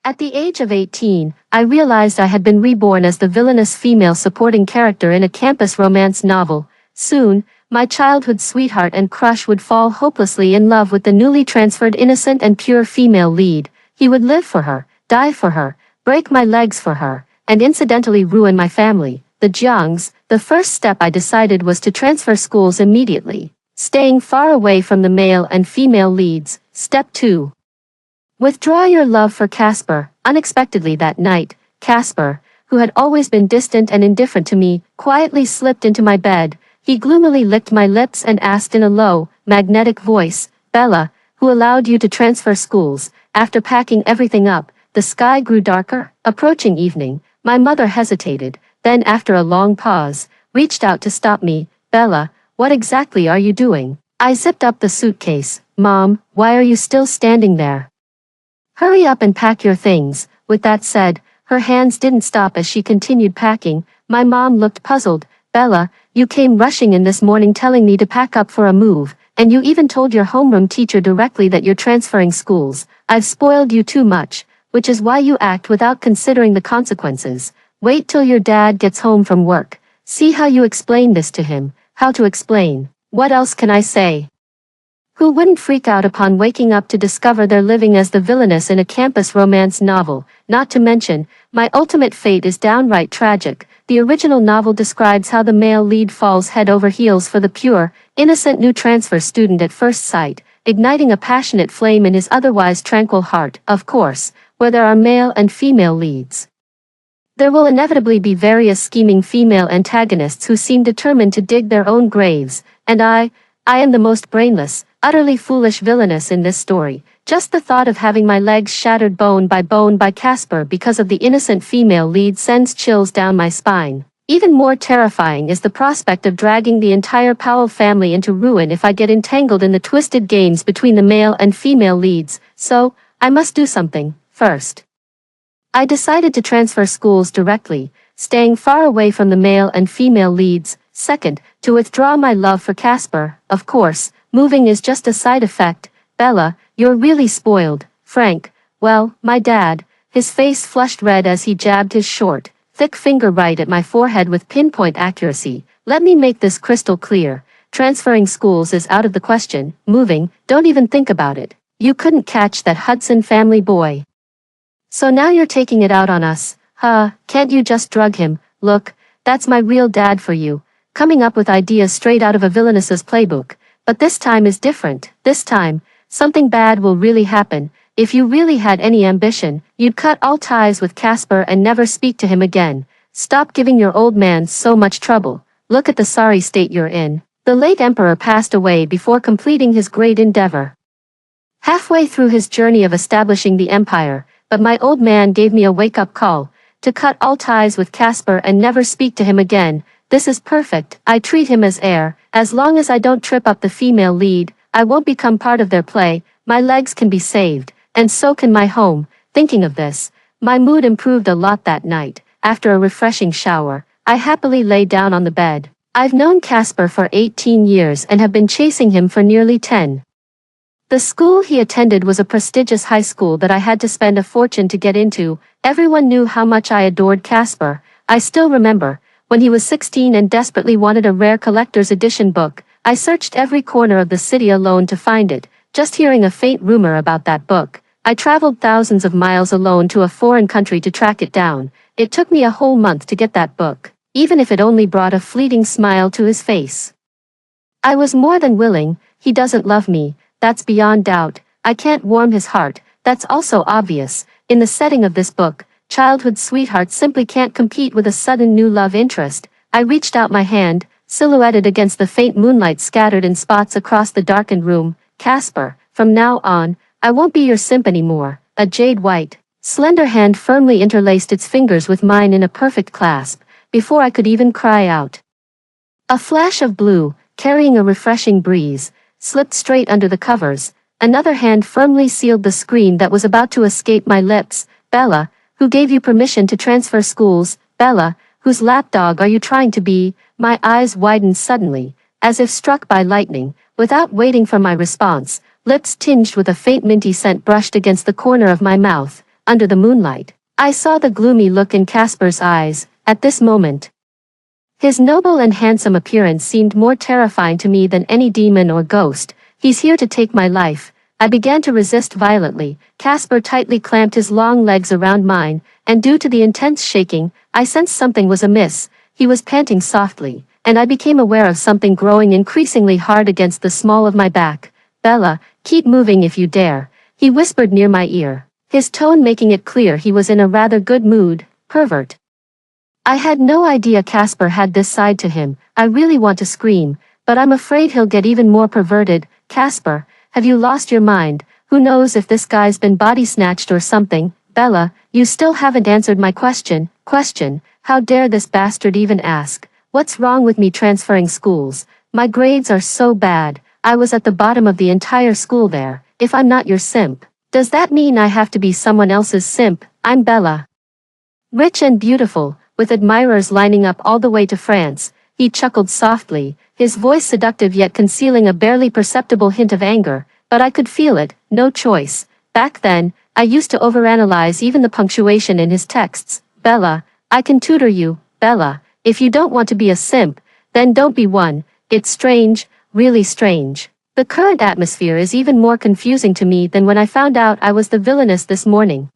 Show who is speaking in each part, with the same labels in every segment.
Speaker 1: At the age of 18, I realized I had been reborn as the villainous female supporting character in a campus romance novel. Soon, my childhood sweetheart and crush would fall hopelessly in love with the newly transferred innocent and pure female lead. He would live for her, die for her, break my legs for her, and incidentally ruin my family, the Jiangs. The first step I decided was to transfer schools immediately, staying far away from the male and female leads. Step 2. Withdraw your love for Casper. Unexpectedly that night, Casper, who had always been distant and indifferent to me, quietly slipped into my bed. He gloomily licked my lips and asked in a low, magnetic voice, "Bella, who allowed you to transfer schools?" After packing everything up, the sky grew darker. Approaching evening, my mother hesitated, then after a long pause, reached out to stop me. "Bella, what exactly are you doing?" I zipped up the suitcase. "Mom, why are you still standing there? Hurry up and pack your things." With that said, her hands didn't stop as she continued packing. My mom looked puzzled. "Bella, you came rushing in this morning telling me to pack up for a move, and you even told your homeroom teacher directly that you're transferring schools. I've spoiled you too much, which is why you act without considering the consequences. Wait till your dad gets home from work. See how you explain this to him." How to explain? What else can I say? Who wouldn't freak out upon waking up to discover they're living as the villainess in a campus romance novel? Not to mention, my ultimate fate is downright tragic. The original novel describes how the male lead falls head over heels for the pure, innocent new transfer student at first sight, igniting a passionate flame in his otherwise tranquil heart. Of course, where there are male and female leads, there will inevitably be various scheming female antagonists who seem determined to dig their own graves, and I am the most brainless, utterly foolish villainess in this story. Just the thought of having my legs shattered bone by Casper because of the innocent female lead sends chills down my spine. Even more terrifying is the prospect of dragging the entire Powell family into ruin if I get entangled in the twisted games between the male and female leads. So, I must do something. First, I decided to transfer schools directly, staying far away from the male and female leads. Second, to withdraw my love for Casper. Of course, moving is just a side effect. "Bella, you're really spoiled, Frank." "Well, my dad." His face flushed red as he jabbed his short, thick finger right at my forehead with pinpoint accuracy. "Let me make this crystal clear. Transferring schools is out of the question. Moving, don't even think about it. You couldn't catch that Hudson family boy. So now you're taking it out on us. Huh, can't you just drug him? Look, that's my real dad for you, coming up with ideas straight out of a villainess's playbook. But this time is different. This time, something bad will really happen. If you really had any ambition, you'd cut all ties with Casper and never speak to him again. Stop giving your old man so much trouble. Look at the sorry state you're in." The late emperor passed away before completing his great endeavor. Halfway through his journey of establishing the empire, but my old man gave me a wake-up call, to cut all ties with Casper and never speak to him again. This is perfect. I treat him as heir. As long as I don't trip up the female lead, I won't become part of their play. My legs can be saved, and so can my home. Thinking of this, my mood improved a lot that night. After a refreshing shower, I happily lay down on the bed. I've known Casper for 18 years and have been chasing him for nearly 10. The school he attended was a prestigious high school that I had to spend a fortune to get into. Everyone knew how much I adored Casper. I still remember, when he was 16 and desperately wanted a rare collector's edition book, I searched every corner of the city alone to find it. Just hearing a faint rumor about that book, I traveled thousands of miles alone to a foreign country to track it down. It took me a whole month to get that book, even if it only brought a fleeting smile to his face. I was more than willing. He doesn't love me. That's beyond doubt. I can't warm his heart. That's also obvious. In the setting of this book, childhood sweethearts simply can't compete with a sudden new love interest. I reached out my hand, silhouetted against the faint moonlight scattered in spots across the darkened room. "Casper, from now on, I won't be your simp anymore." A jade white, slender hand firmly interlaced its fingers with mine in a perfect clasp, before I could even cry out. A flash of blue, carrying a refreshing breeze, slipped straight under the covers. Another hand firmly sealed the scream that was about to escape my lips. "Bella, who gave you permission to transfer schools? Bella, whose lapdog are you trying to be?" My eyes widened suddenly, as if struck by lightning. Without waiting for my response, lips tinged with a faint minty scent brushed against the corner of my mouth. under the moonlight. I saw the gloomy look in Casper's eyes, at this moment. His noble and handsome appearance seemed more terrifying to me than any demon or ghost. He's here to take my life. I began to resist violently. Casper tightly clamped his long legs around mine, and due to the intense shaking, I sensed something was amiss. He was panting softly, and I became aware of something growing increasingly hard against the small of my back. "Bella, keep moving if you dare," he whispered near my ear, his tone making it clear he was in a rather good mood. "Pervert." I had no idea Casper had this side to him. I really want to scream, but I'm afraid he'll get even more perverted. "Casper, have you lost your mind? Who knows if this guy's been body snatched or something?" "Bella, you still haven't answered my question. How dare this bastard even ask? What's wrong with me transferring schools? My grades are so bad. I was at the bottom of the entire school there. If I'm not your simp, does that mean I have to be someone else's simp? I'm Bella. Rich and beautiful, with admirers lining up all the way to France." He chuckled softly, his voice seductive yet concealing a barely perceptible hint of anger, but I could feel it. No choice. Back then, I used to overanalyze even the punctuation in his texts. "Bella, I can tutor you, Bella. If you don't want to be a simp, then don't be one." It's strange, really strange. The current atmosphere is even more confusing to me than when I found out I was the villainess this morning.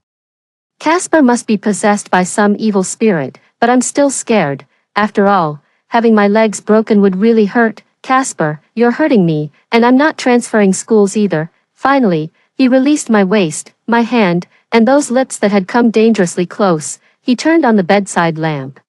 Speaker 1: Casper must be possessed by some evil spirit, but I'm still scared. After all, having my legs broken would really hurt. "Casper, you're hurting me, and I'm not transferring schools either." Finally, he released my waist, my hand, and those lips that had come dangerously close. He turned on the bedside lamp,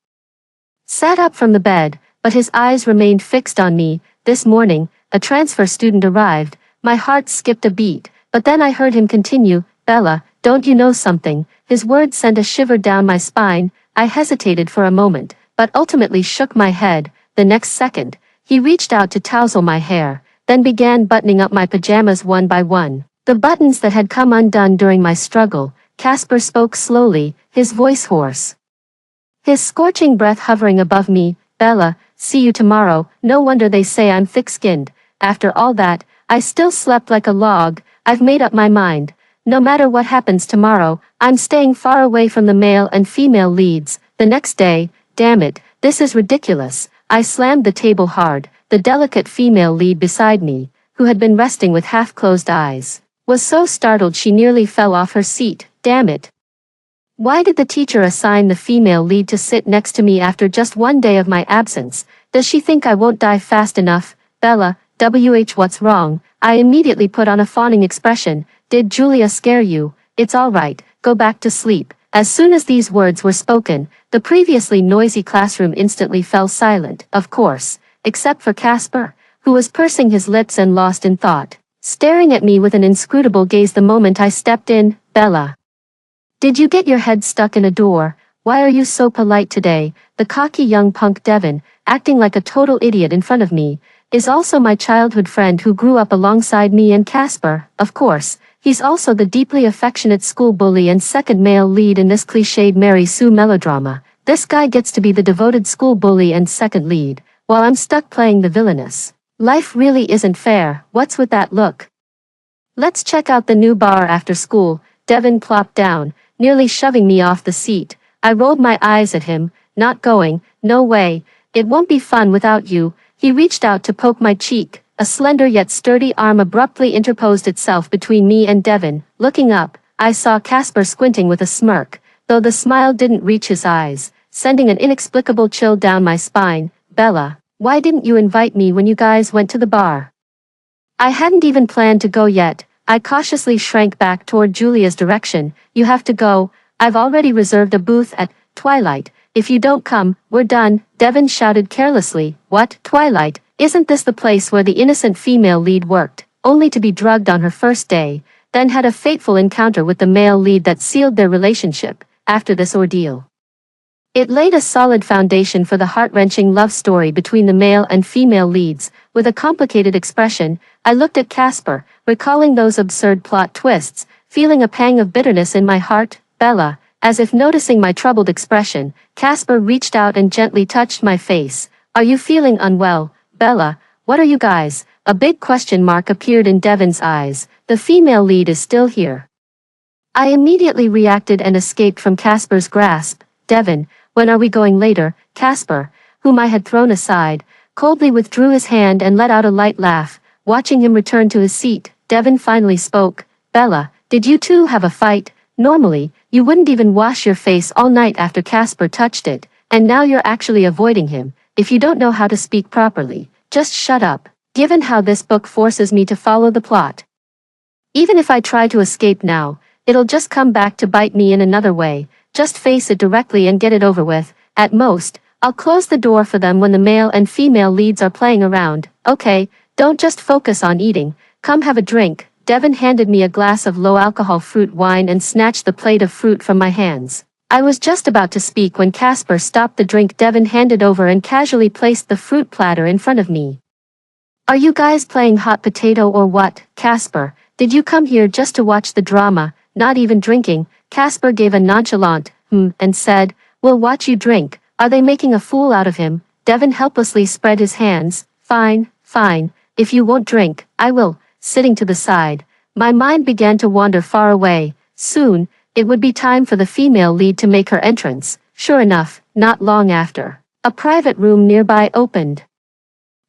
Speaker 1: sat up from the bed, but his eyes remained fixed on me. "This morning, a transfer student arrived." My heart skipped a beat, but then I heard him continue, "Bella, don't you know something?" His words sent a shiver down my spine. I hesitated for a moment, but ultimately shook my head. The next second, he reached out to tousle my hair, then began buttoning up my pajamas one by one, the buttons that had come undone during my struggle. Casper spoke slowly, his voice hoarse, his scorching breath hovering above me. "Bella, see you tomorrow." No wonder they say I'm thick-skinned. After all that, I still slept like a log. I've made up my mind. No matter what happens tomorrow, I'm staying far away from the male and female leads. The next day, damn it, this is ridiculous. I slammed the table hard. The delicate female lead beside me, who had been resting with half-closed eyes, was so startled she nearly fell off her seat. Damn it. Why did the teacher assign the female lead to sit next to me after just one day of my absence? Does she think I won't die fast enough? "Bella, what's wrong?" I immediately put on a fawning expression. "Did Julia scare you?" "It's all right, go back to sleep." As soon as these words were spoken, the previously noisy classroom instantly fell silent, of course, except for Casper, who was pursing his lips and lost in thought, staring at me with an inscrutable gaze the moment I stepped in. "Bella, did you get your head stuck in a door? Why are you so polite today?" The cocky young punk Devin, acting like a total idiot in front of me, is also my childhood friend who grew up alongside me and Casper. Of course, he's also the deeply affectionate school bully and second male lead in this cliched Mary Sue melodrama. This guy gets to be the devoted school bully and second lead, while I'm stuck playing the villainess. Life really isn't fair. What's with that look? "Let's check out the new bar after school." Devin plopped down, nearly shoving me off the seat. I rolled my eyes at him. "Not going, no way. It won't be fun without you." He reached out to poke my cheek. A slender yet sturdy arm abruptly interposed itself between me and Devin. Looking up, I saw Casper squinting with a smirk, though the smile didn't reach his eyes, sending an inexplicable chill down my spine. "Bella, why didn't you invite me when you guys went to the bar?" I hadn't even planned to go yet. I cautiously shrank back toward Julia's direction. "You have to go. I've already reserved a booth at Twilight. If you don't come, we're done." Devin shouted carelessly. "What? Twilight? Isn't this the place where the innocent female lead worked, only to be drugged on her first day, then had a fateful encounter with the male lead that sealed their relationship?" After this ordeal, it laid a solid foundation for the heart-wrenching love story between the male and female leads. With a complicated expression, I looked at Casper, recalling those absurd plot twists, feeling a pang of bitterness in my heart. "Bella," as if noticing my troubled expression, Casper reached out and gently touched my face. "Are you feeling unwell, Bella? What are you guys?" A big question mark appeared in Devin's eyes. "The female lead is still here." I immediately reacted and escaped from Casper's grasp. Devin, when are we going later? Casper, whom I had thrown aside, coldly withdrew his hand and let out a light laugh. Watching him return to his seat, Devin finally spoke. Bella, did you two have a fight? Normally, you wouldn't even wash your face all night after Casper touched it, and now you're actually avoiding him. If you don't know how to speak properly, just shut up. Given how this book forces me to follow the plot, even if I try to escape now, it'll just come back to bite me in another way. Just face it directly and get it over with. At most, I'll close the door for them when the male and female leads are playing around. Okay, don't just focus on eating. Come have a drink. Devin handed me a glass of low-alcohol fruit wine and snatched the plate of fruit from my hands. I was just about to speak when Casper stopped the drink Devin handed over and casually placed the fruit platter in front of me. Are you guys playing hot potato or what? Casper, did you come here just to watch the drama, not even drinking? Casper gave a nonchalant, and said, we'll watch you drink. Are they making a fool out of him? Devin helplessly spread his hands. Fine, fine, if you won't drink, I will. Sitting to the side, my mind began to wander far away. Soon, it would be time for the female lead to make her entrance. Sure enough, not long after, a private room nearby opened,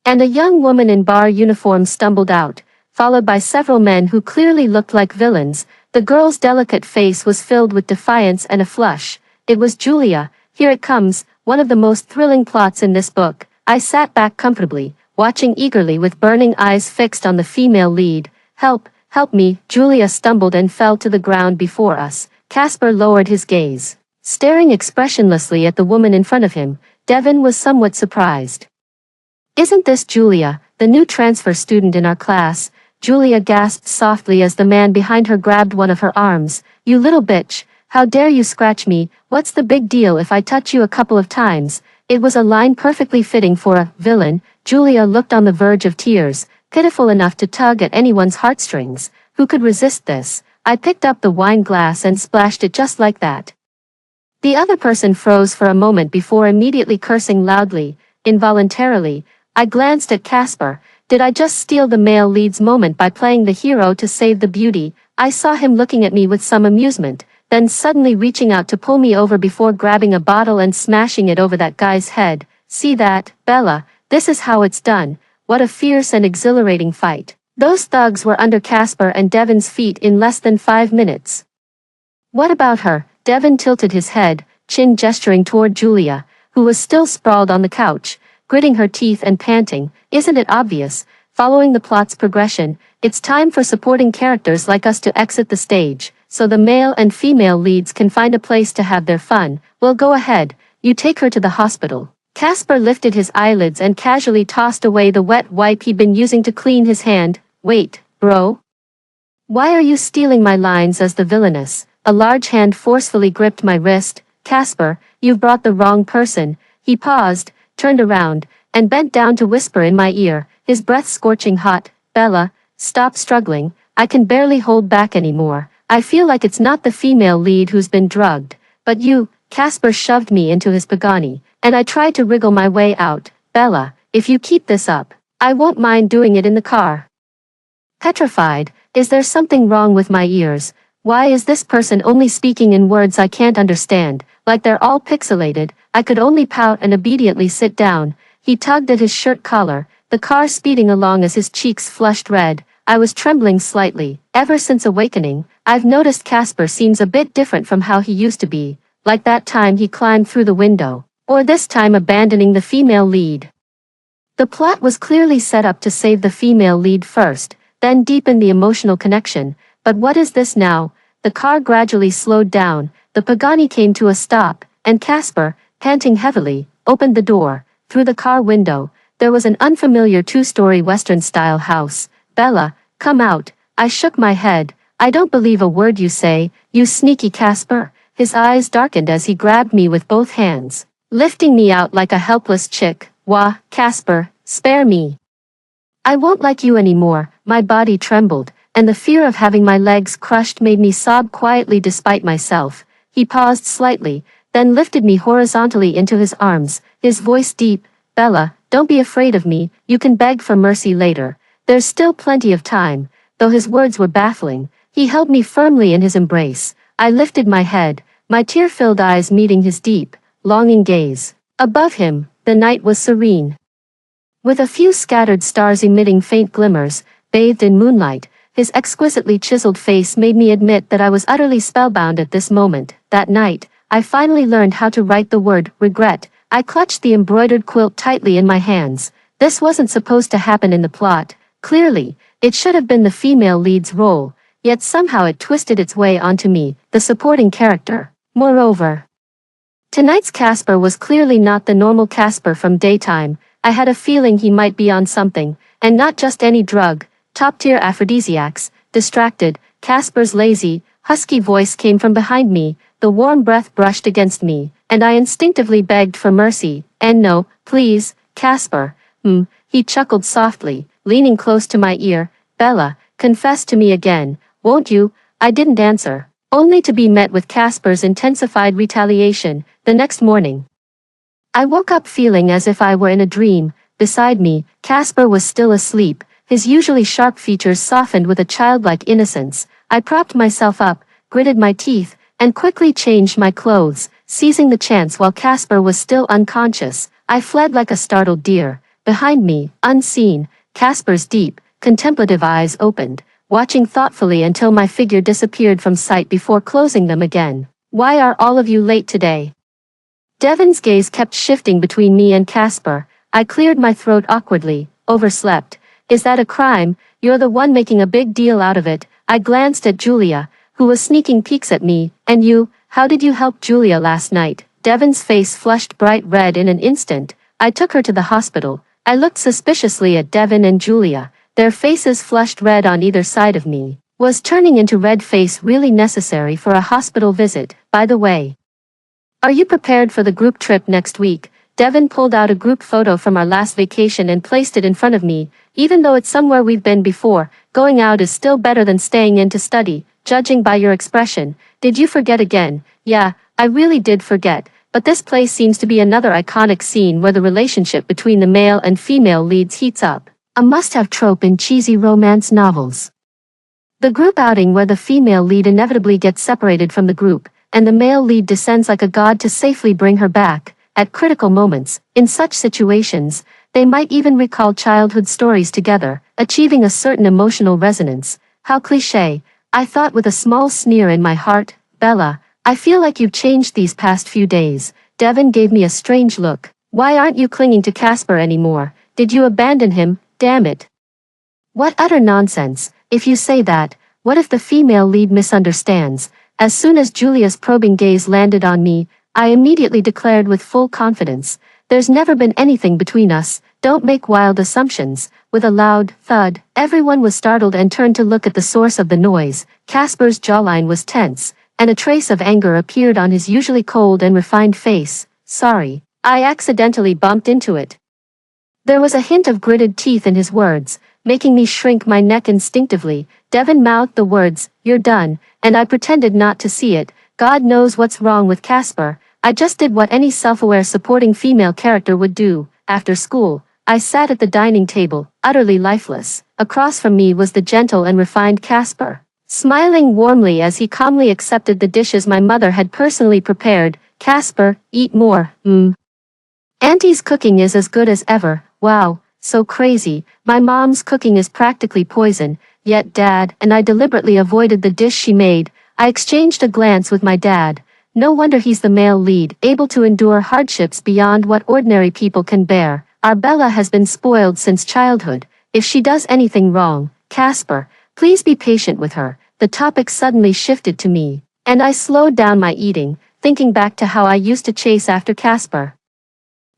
Speaker 1: and a young woman in bar uniform stumbled out, followed by several men who clearly looked like villains. The girl's delicate face was filled with defiance and a flush. It was Julia. Here it comes, one of the most thrilling plots in this book. I sat back comfortably, watching eagerly with burning eyes fixed on the female lead. Help, help me. Julia stumbled and fell to the ground before us. Casper lowered his gaze, staring expressionlessly at the woman in front of him. Devin was somewhat surprised. Isn't this Julia, the new transfer student in our class? Julia gasped softly as the man behind her grabbed one of her arms. You little bitch, how dare you scratch me? What's the big deal if I touch you a couple of times? It was a line perfectly fitting for a villain. Julia looked on the verge of tears, pitiful enough to tug at anyone's heartstrings. Who could resist this? I picked up the wine glass and splashed it just like that. The other person froze for a moment before immediately cursing loudly. Involuntarily, I glanced at Casper. Did I just steal the male lead's moment by playing the hero to save the beauty? I saw him looking at me with some amusement, then suddenly reaching out to pull me over before grabbing a bottle and smashing it over that guy's head. See that, Bella? This is how it's done. What a fierce and exhilarating fight. Those thugs were under Casper and Devin's feet in less than 5 minutes. What about her? Devin tilted his head, chin gesturing toward Julia, who was still sprawled on the couch, gritting her teeth and panting. Isn't it obvious? Following the plot's progression, it's time for supporting characters like us to exit the stage, so the male and female leads can find a place to have their fun. Well, go ahead, you take her to the hospital. Casper lifted his eyelids and casually tossed away the wet wipe he'd been using to clean his hand. Wait, bro. Why are you stealing my lines as the villainess? A large hand forcefully gripped my wrist. Casper, you've brought the wrong person. He paused, turned around, and bent down to whisper in my ear, his breath scorching hot. Bella, stop struggling. I can barely hold back anymore. I feel like it's not the female lead who's been drugged, but you. Casper shoved me into his Pagani, and I tried to wriggle my way out. Bella, if you keep this up, I won't mind doing it in the car. Petrified, is there something wrong with my ears? Why is this person only speaking in words I can't understand, like they're all pixelated? I could only pout and obediently sit down. He tugged at his shirt collar, the car speeding along as his cheeks flushed red. I was trembling slightly. Ever since awakening, I've noticed Casper seems a bit different from how he used to be, like that time he climbed through the window, or this time abandoning the female lead. The plot was clearly set up to save the female lead first, then deepen the emotional connection. But what is this now? The car gradually slowed down, the Pagani came to a stop, and Casper, panting heavily, opened the door. Through the car window, there was an unfamiliar 2-story Western-style house. Bella, come out. I shook my head. I don't believe a word you say, you sneaky Casper. His eyes darkened as he grabbed me with both hands, lifting me out like a helpless chick. Wah, Casper, spare me. I won't like you anymore. My body trembled, and the fear of having my legs crushed made me sob quietly despite myself. He paused slightly, then lifted me horizontally into his arms, his voice deep. Bella, don't be afraid of me, you can beg for mercy later. There's still plenty of time. Though his words were baffling, He held me firmly in his embrace. I lifted my head, my tear-filled eyes meeting his deep, longing gaze. Above him, the night was serene, with a few scattered stars emitting faint glimmers, bathed in moonlight. His exquisitely chiseled face made me admit that I was utterly spellbound at this moment. That night, I finally learned how to write the word regret. I clutched the embroidered quilt tightly in my hands. This wasn't supposed to happen in the plot. Clearly, it should have been the female lead's role, yet somehow it twisted its way onto me, the supporting character. Moreover, tonight's Casper was clearly not the normal Casper from daytime. I had a feeling he might be on something, and not just any drug. Top-tier aphrodisiacs. Distracted, Casper's lazy, husky voice came from behind me, the warm breath brushed against me, and I instinctively begged for mercy. And no, please, Casper. He chuckled softly, leaning close to my ear. Bella, confess to me again, won't you? I didn't answer, only to be met with Casper's intensified retaliation. The next morning, I woke up feeling as if I were in a dream. Beside me, Casper was still asleep, his usually sharp features softened with a childlike innocence. I propped myself up, gritted my teeth, and quickly changed my clothes, seizing the chance while Casper was still unconscious. I fled like a startled deer. Behind me, unseen, Casper's deep, contemplative eyes opened, watching thoughtfully until my figure disappeared from sight before closing them again. Why are all of you late today? Devon's gaze kept shifting between me and Casper. I cleared my throat awkwardly. Overslept. Is that a crime? You're the one making a big deal out of it. I glanced at Julia, who was sneaking peeks at me. And you, how did you help Julia last night? Devon's face flushed bright red in an instant. I took her to the hospital. I looked suspiciously at Devon and Julia. Their faces flushed red on either side of me. Was turning into red face really necessary for a hospital visit? By the way, are you prepared for the group trip next week? Devon pulled out a group photo from our last vacation and placed it in front of me. Even though it's somewhere we've been before, going out is still better than staying in to study, judging by your expression. Did you forget again? Yeah, I really did forget, but this place seems to be another iconic scene where the relationship between the male and female leads heats up. A must-have trope in cheesy romance novels. The group outing where the female lead inevitably gets separated from the group, and the male lead descends like a god to safely bring her back. At critical moments, in such situations, they might even recall childhood stories together, achieving a certain emotional resonance. How cliché, I thought with a small sneer in my heart. Bella, I feel like you've changed these past few days. Devon gave me a strange look. Why aren't you clinging to Casper anymore? Did you abandon him? Damn it. What utter nonsense. If you say that, what if the female lead misunderstands? As soon as Julia's probing gaze landed on me, I immediately declared with full confidence, there's never been anything between us, don't make wild assumptions. With a loud thud, everyone was startled and turned to look at the source of the noise. Casper's jawline was tense, and a trace of anger appeared on his usually cold and refined face. Sorry, I accidentally bumped into it. There was a hint of gritted teeth in his words, making me shrink my neck instinctively. Devon mouthed the words, "You're done," and I pretended not to see it. God knows what's wrong with Casper. I just did what any self-aware supporting female character would do. After school, I sat at the dining table, utterly lifeless. Across from me was the gentle and refined Casper, smiling warmly as he calmly accepted the dishes my mother had personally prepared. Casper, eat more. Auntie's cooking is as good as ever. Wow, so crazy. My mom's cooking is practically poison. Yet Dad and I deliberately avoided the dish she made. I exchanged a glance with my dad. No wonder he's the male lead, able to endure hardships beyond what ordinary people can bear. Our Bella has been spoiled since childhood. If she does anything wrong, Casper, please be patient with her. The topic suddenly shifted to me, and I slowed down my eating, thinking back to how I used to chase after Casper.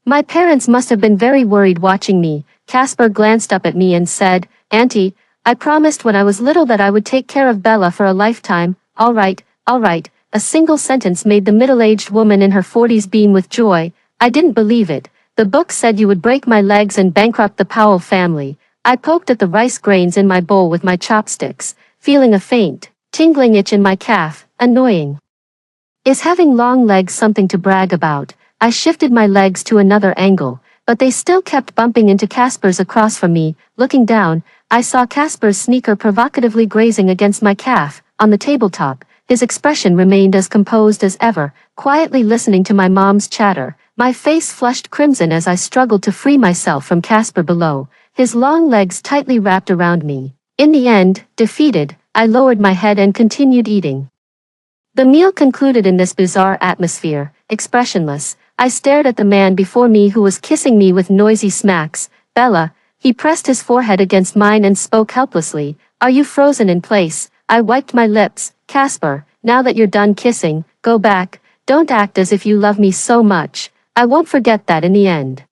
Speaker 1: My parents must have been very worried watching me. Casper glanced up at me and said, "Auntie, I promised when I was little that I would take care of Bella for a lifetime." All right. A single sentence made the middle-aged woman in her 40s beam with joy. I didn't believe it. The book said you would break my legs and bankrupt the Powell family. I poked at the rice grains in my bowl with my chopsticks, feeling a faint, tingling itch in my calf. Annoying. Is having long legs something to brag about? I shifted my legs to another angle, but they still kept bumping into Casper's across from me. Looking down, I saw Casper's sneaker provocatively grazing against my calf. on the tabletop, his expression remained as composed as ever, quietly listening to my mom's chatter. My face flushed crimson as I struggled to free myself from Casper below, his long legs tightly wrapped around me. In the end, defeated, I lowered my head and continued eating. The meal concluded in this bizarre atmosphere. Expressionless, I stared at the man before me who was kissing me with noisy smacks. Bella, he pressed his forehead against mine and spoke helplessly. Are you frozen in place? I wiped my lips. Casper, now that you're done kissing, go back. Don't act as if you love me so much. I won't forget that in the end.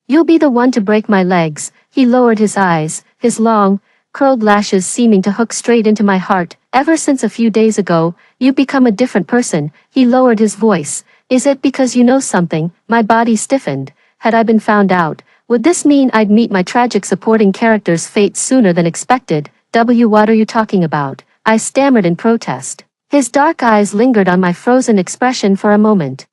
Speaker 1: You'll be the one to break my legs. He lowered his eyes, his long, curled lashes seeming to hook straight into my heart. Ever since a few days ago, you've become a different person. He lowered his voice. Is it because you know something? My body stiffened. Had I been found out, would this mean I'd meet my tragic supporting character's fate sooner than expected? What are you talking about? I stammered in protest. His dark eyes lingered on my frozen expression for a moment.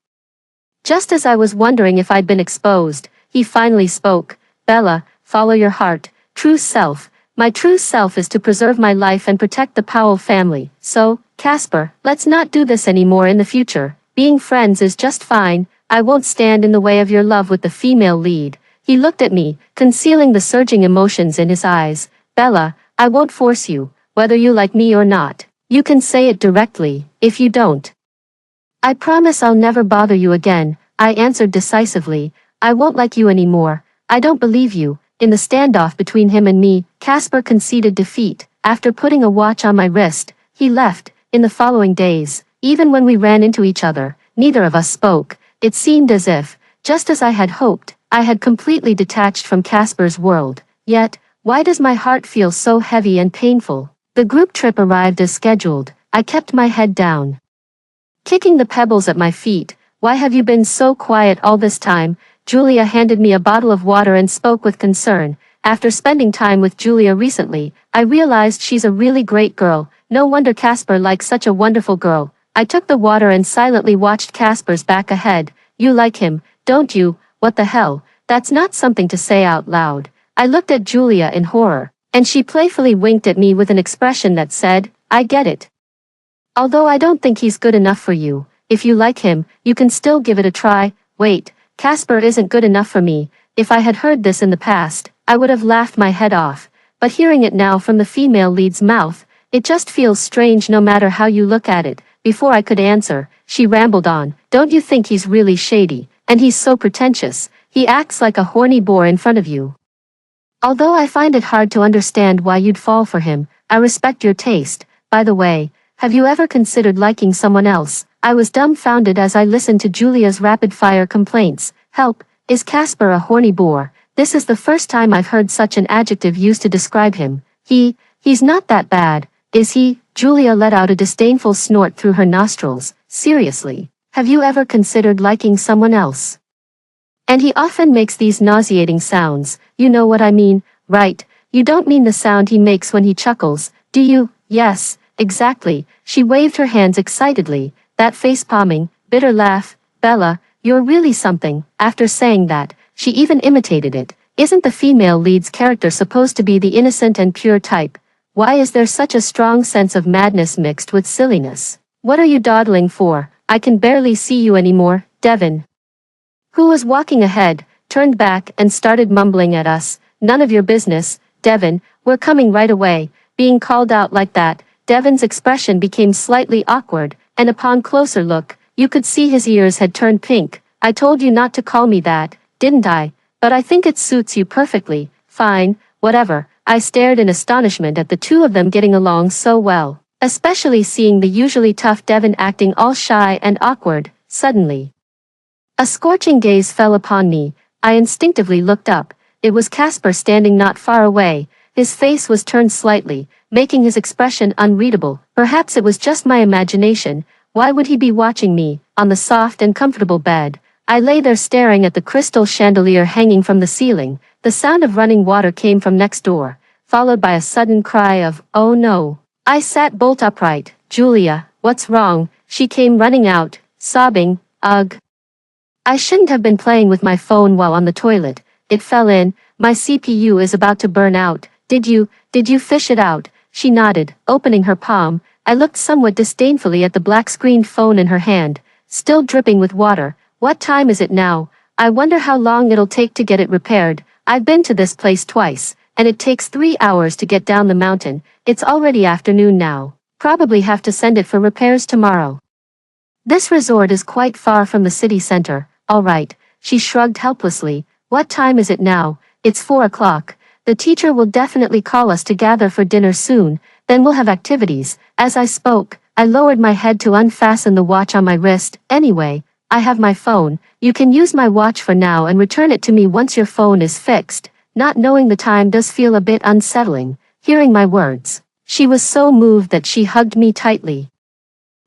Speaker 1: Just as I was wondering if I'd been exposed, he finally spoke. Bella, follow your heart. True self. My true self is to preserve my life and protect the Powell family. So, Casper, let's not do this anymore in the future. Being friends is just fine. I won't stand in the way of your love with the female lead. He looked at me, concealing the surging emotions in his eyes. Bella, I won't force you, whether you like me or not. You can say it directly, if you don't. I promise I'll never bother you again, I answered decisively. I won't like you anymore. I don't believe you. In the standoff between him and me, Casper conceded defeat. After putting a watch on my wrist, he left. In the following days, even when we ran into each other, neither of us spoke. It seemed as if, just as I had hoped, I had completely detached from Casper's world. Yet, why does my heart feel so heavy and painful? The group trip arrived as scheduled. I kept my head down, kicking the pebbles at my feet. Why have you been so quiet all this time? Julia handed me a bottle of water and spoke with concern. After spending time with Julia recently, I realized she's a really great girl. No wonder Casper likes such a wonderful girl. I took the water and silently watched Casper's back ahead. You like him, don't you? What the hell? That's not something to say out loud. I looked at Julia in horror, and she playfully winked at me with an expression that said, I get it. Although I don't think he's good enough for you, if you like him, you can still give it a try. Wait, Casper isn't good enough for me. If I had heard this in the past, I would have laughed my head off. But hearing it now from the female lead's mouth, it just feels strange no matter how you look at it. Before I could answer, she rambled on. Don't you think he's really shady? And he's so pretentious. He acts like a horny boar in front of you. Although I find it hard to understand why you'd fall for him, I respect your taste. By the way, have you ever considered liking someone else? I was dumbfounded as I listened to Julia's rapid-fire complaints. Help, is Casper a horny bore? This is the first time I've heard such an adjective used to describe him. He's not that bad, is he? Julia let out a disdainful snort through her nostrils. Seriously, have you ever considered liking someone else? And he often makes these nauseating sounds. You know what I mean, right? You don't mean the sound he makes when he chuckles, do you? Yes, exactly. She waved her hands excitedly. That face-palming, bitter laugh. Bella, you're really something. After saying that, she even imitated it. Isn't the female lead's character supposed to be the innocent and pure type? Why is there such a strong sense of madness mixed with silliness? What are you dawdling for? I can barely see you anymore. Devin, who was walking ahead, turned back and started mumbling at us. None of your business, Devin, we're coming right away. Being called out like that, Devin's expression became slightly awkward, and upon closer look, you could see his ears had turned pink. I told you not to call me that, didn't I? But I think it suits you perfectly. Fine, whatever. I stared in astonishment at the two of them getting along so well, especially seeing the usually tough Devin acting all shy and awkward. Suddenly, a scorching gaze fell upon me. I instinctively looked up. It was Casper standing not far away. His face was turned slightly, making his expression unreadable. Perhaps it was just my imagination. Why would he be watching me, on the soft and comfortable bed? I lay there staring at the crystal chandelier hanging from the ceiling. The sound of running water came from next door, followed by a sudden cry of, oh no. I sat bolt upright. Julia, what's wrong? She came running out, sobbing, ugh. I shouldn't have been playing with my phone while on the toilet. It fell in. My CPU is about to burn out. Did you fish it out? She nodded, opening her palm. I looked somewhat disdainfully at the black-screened phone in her hand, still dripping with water. What time is it now? I wonder how long it'll take to get it repaired. I've been to this place twice, and it takes 3 hours to get down the mountain. It's already afternoon now. Probably have to send it for repairs tomorrow. This resort is quite far from the city center. All right, she shrugged helplessly. What time is it now? It's 4 o'clock. The teacher will definitely call us to gather for dinner soon, then we'll have activities. As I spoke, I lowered my head to unfasten the watch on my wrist. Anyway, I have my phone. You can use my watch for now and return it to me once your phone is fixed. Not knowing the time does feel a bit unsettling. Hearing my words, she was so moved that she hugged me tightly.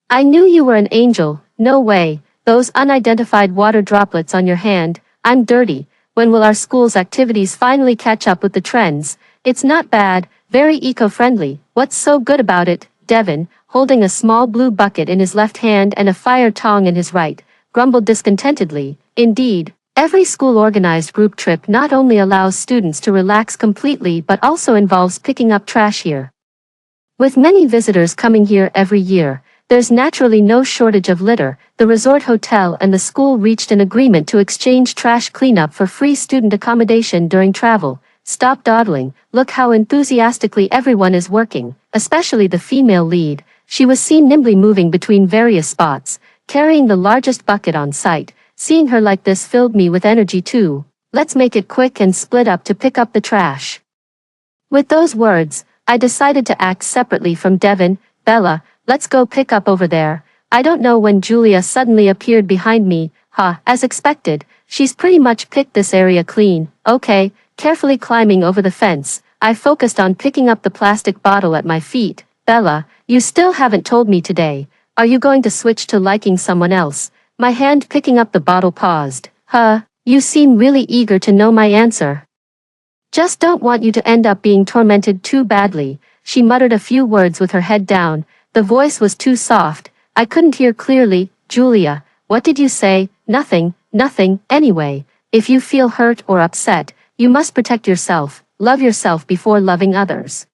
Speaker 1: I knew you were an angel. No way. Those unidentified water droplets on your hand. I'm dirty. When will our school's activities finally catch up with the trends? It's not bad, very eco-friendly. What's so good about it? Devin, holding a small blue bucket in his left hand and a fire tong in his right, grumbled discontentedly. Indeed, every school-organized group trip not only allows students to relax completely but also involves picking up trash here. With many visitors coming here every year, there's naturally no shortage of litter. The resort hotel and the school reached an agreement to exchange trash cleanup for free student accommodation during travel. Stop dawdling, look how enthusiastically everyone is working, especially the female lead. She was seen nimbly moving between various spots, carrying the largest bucket on site. Seeing her like this filled me with energy too. Let's make it quick and split up to pick up the trash. With those words, I decided to act separately from Devin. Bella, let's go pick up over there. I don't know when Julia suddenly appeared behind me. As expected, she's pretty much picked this area clean. Okay, carefully climbing over the fence, I focused on picking up the plastic bottle at my feet. Bella, you still haven't told me today. Are you going to switch to liking someone else? My hand picking up the bottle paused. You seem really eager to know my answer. Just don't want you to end up being tormented too badly. She muttered a few words with her head down. The voice was too soft. I couldn't hear clearly. Julia, what did you say? Nothing. Anyway, if you feel hurt or upset, you must protect yourself. Love yourself before loving others.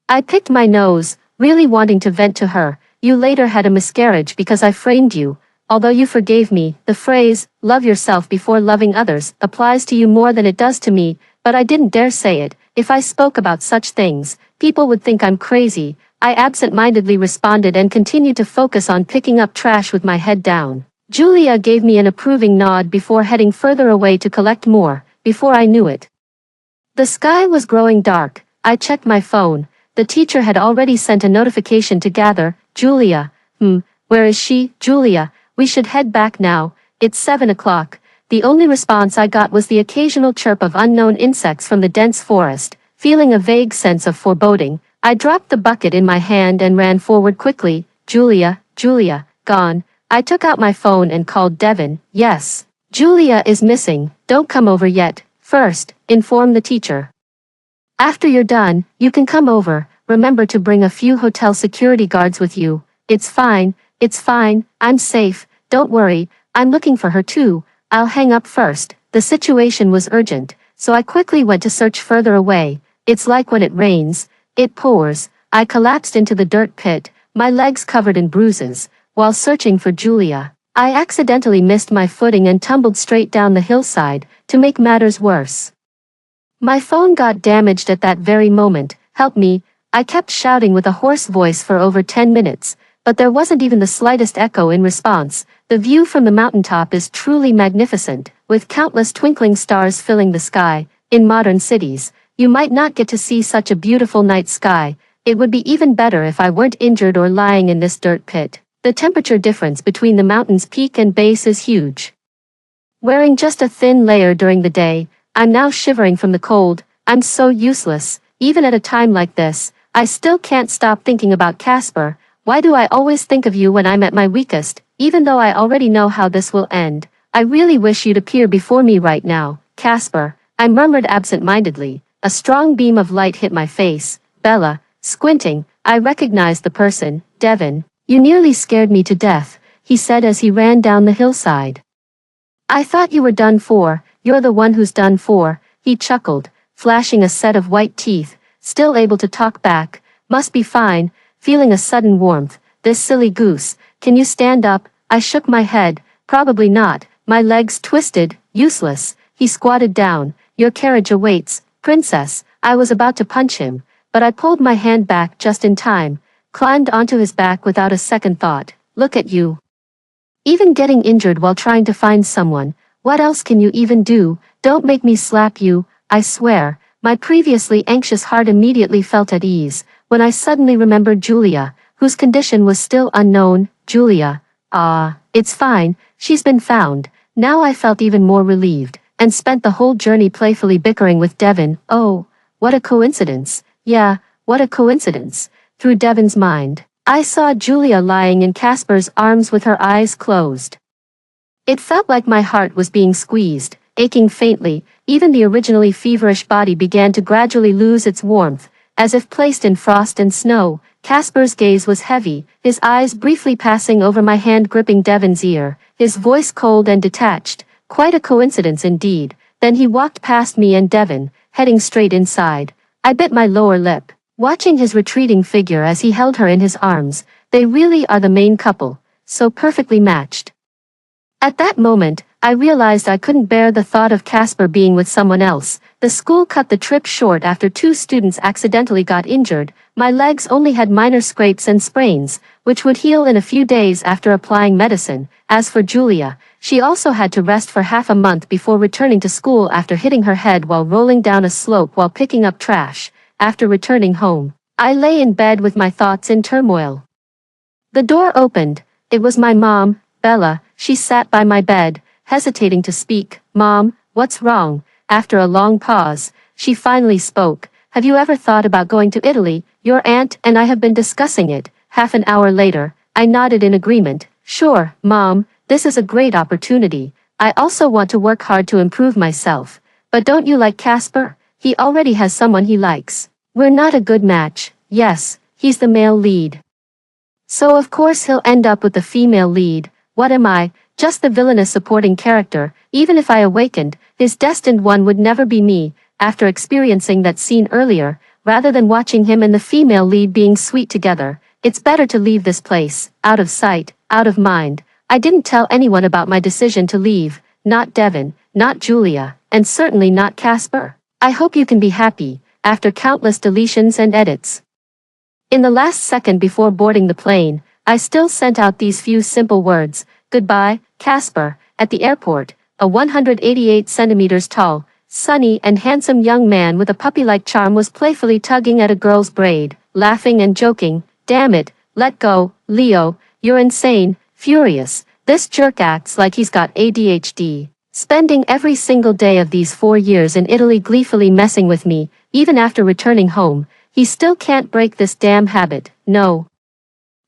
Speaker 1: I picked my nose, really wanting to vent to her. You later had a miscarriage because I framed you. Although you forgave me, the phrase, love yourself before loving others, applies to you more than it does to me, but I didn't dare say it. If I spoke about such things, people would think I'm crazy. I absent-mindedly responded and continued to focus on picking up trash with my head down. Julia gave me an approving nod before heading further away to collect more. Before I knew it, the sky was growing dark. I checked my phone. The teacher had already sent a notification to gather. Julia. Where is she? Julia, we should head back now. It's 7 o'clock. The only response I got was the occasional chirp of unknown insects from the dense forest. Feeling a vague sense of foreboding, I dropped the bucket in my hand and ran forward quickly. Julia, gone. I took out my phone and called Devin. Yes. Julia is missing. Don't come over yet. First, inform the teacher. After you're done, you can come over. Remember to bring a few hotel security guards with you. It's fine. I'm safe. Don't worry. I'm looking for her too. I'll hang up first. The situation was urgent, so I quickly went to search further away. It's like when it rains. It pours. I collapsed into the dirt pit, my legs covered in bruises. While searching for Julia, I accidentally missed my footing and tumbled straight down the hillside. To make matters worse, my phone got damaged at that very moment. Help me, I kept shouting with a hoarse voice for over 10 minutes, but there wasn't even the slightest echo in response. The view from the mountaintop is truly magnificent, with countless twinkling stars filling the sky. In modern cities, you might not get to see such a beautiful night sky. It would be even better if I weren't injured or lying in this dirt pit. The temperature difference between the mountain's peak and base is huge. Wearing just a thin layer during the day, I'm now shivering from the cold. I'm so useless. Even at a time like this, I still can't stop thinking about Casper. Why do I always think of you when I'm at my weakest, even though I already know how this will end? I really wish you'd appear before me right now, Casper, I murmured absent-mindedly. A strong beam of light hit my face. Bella, squinting, I recognized the person. Devin, you nearly scared me to death, he said as he ran down the hillside. I thought you were done for. You're the one who's done for, he chuckled, flashing a set of white teeth, still able to talk back. Must be fine. feeling a sudden warmth. This silly goose, can you stand up? I shook my head. Probably not. My legs twisted. Useless. He squatted down. Your carriage awaits, princess. I was about to punch him, but I pulled my hand back just in time, climbed onto his back without a second thought. Look at you. Even getting injured while trying to find someone. What else can you even do? Don't make me slap you, I swear. My previously anxious heart immediately felt at ease, when I suddenly remembered Julia, whose condition was still unknown. Julia. It's fine, she's been found. Now I felt even more relieved, and spent the whole journey playfully bickering with Devon. Oh, what a coincidence. Yeah, what a coincidence. Through Devon's mind, I saw Julia lying in Casper's arms with her eyes closed. It felt like my heart was being squeezed, aching faintly. Even the originally feverish body began to gradually lose its warmth, as if placed in frost and snow. Casper's gaze was heavy, his eyes briefly passing over my hand gripping Devon's ear, his voice cold and detached. Quite a coincidence indeed. Then he walked past me and Devon, heading straight inside. I bit my lower lip, watching his retreating figure as he held her in his arms. They really are the main couple, so perfectly matched. At that moment, I realized I couldn't bear the thought of Casper being with someone else. The school cut the trip short after 2 students accidentally got injured. My legs only had minor scrapes and sprains, which would heal in a few days after applying medicine. As for Julia, she also had to rest for half a month before returning to school after hitting her head while rolling down a slope while picking up trash. After returning home, I lay in bed with my thoughts in turmoil. The door opened. It was my mom, Bella. She sat by my bed, hesitating to speak. Mom, what's wrong? After a long pause, she finally spoke. Have you ever thought about going to Italy? Your aunt and I have been discussing it. Half an hour later, I nodded in agreement. Sure, Mom, this is a great opportunity. I also want to work hard to improve myself. But don't you like Casper? He already has someone he likes. We're not a good match. Yes, he's the male lead. So of course he'll end up with the female lead. What am I? Just the villainous supporting character. Even if I awakened, his destined one would never be me. After experiencing that scene earlier, rather than watching him and the female lead being sweet together, it's better to leave this place, out of sight, out of mind. I didn't tell anyone about my decision to leave, not Devon, not Julia, and certainly not Casper. I hope you can be happy, after countless deletions and edits. In the last second before boarding the plane, I still sent out these few simple words. Goodbye, Casper. At the airport, a 188 centimeters tall, sunny and handsome young man with a puppy-like charm was playfully tugging at a girl's braid, laughing and joking. Damn it, let go, Leo, you're insane, furious. This jerk acts like he's got ADHD. Spending every single day of these 4 years in Italy gleefully messing with me, even after returning home, he still can't break this damn habit. No.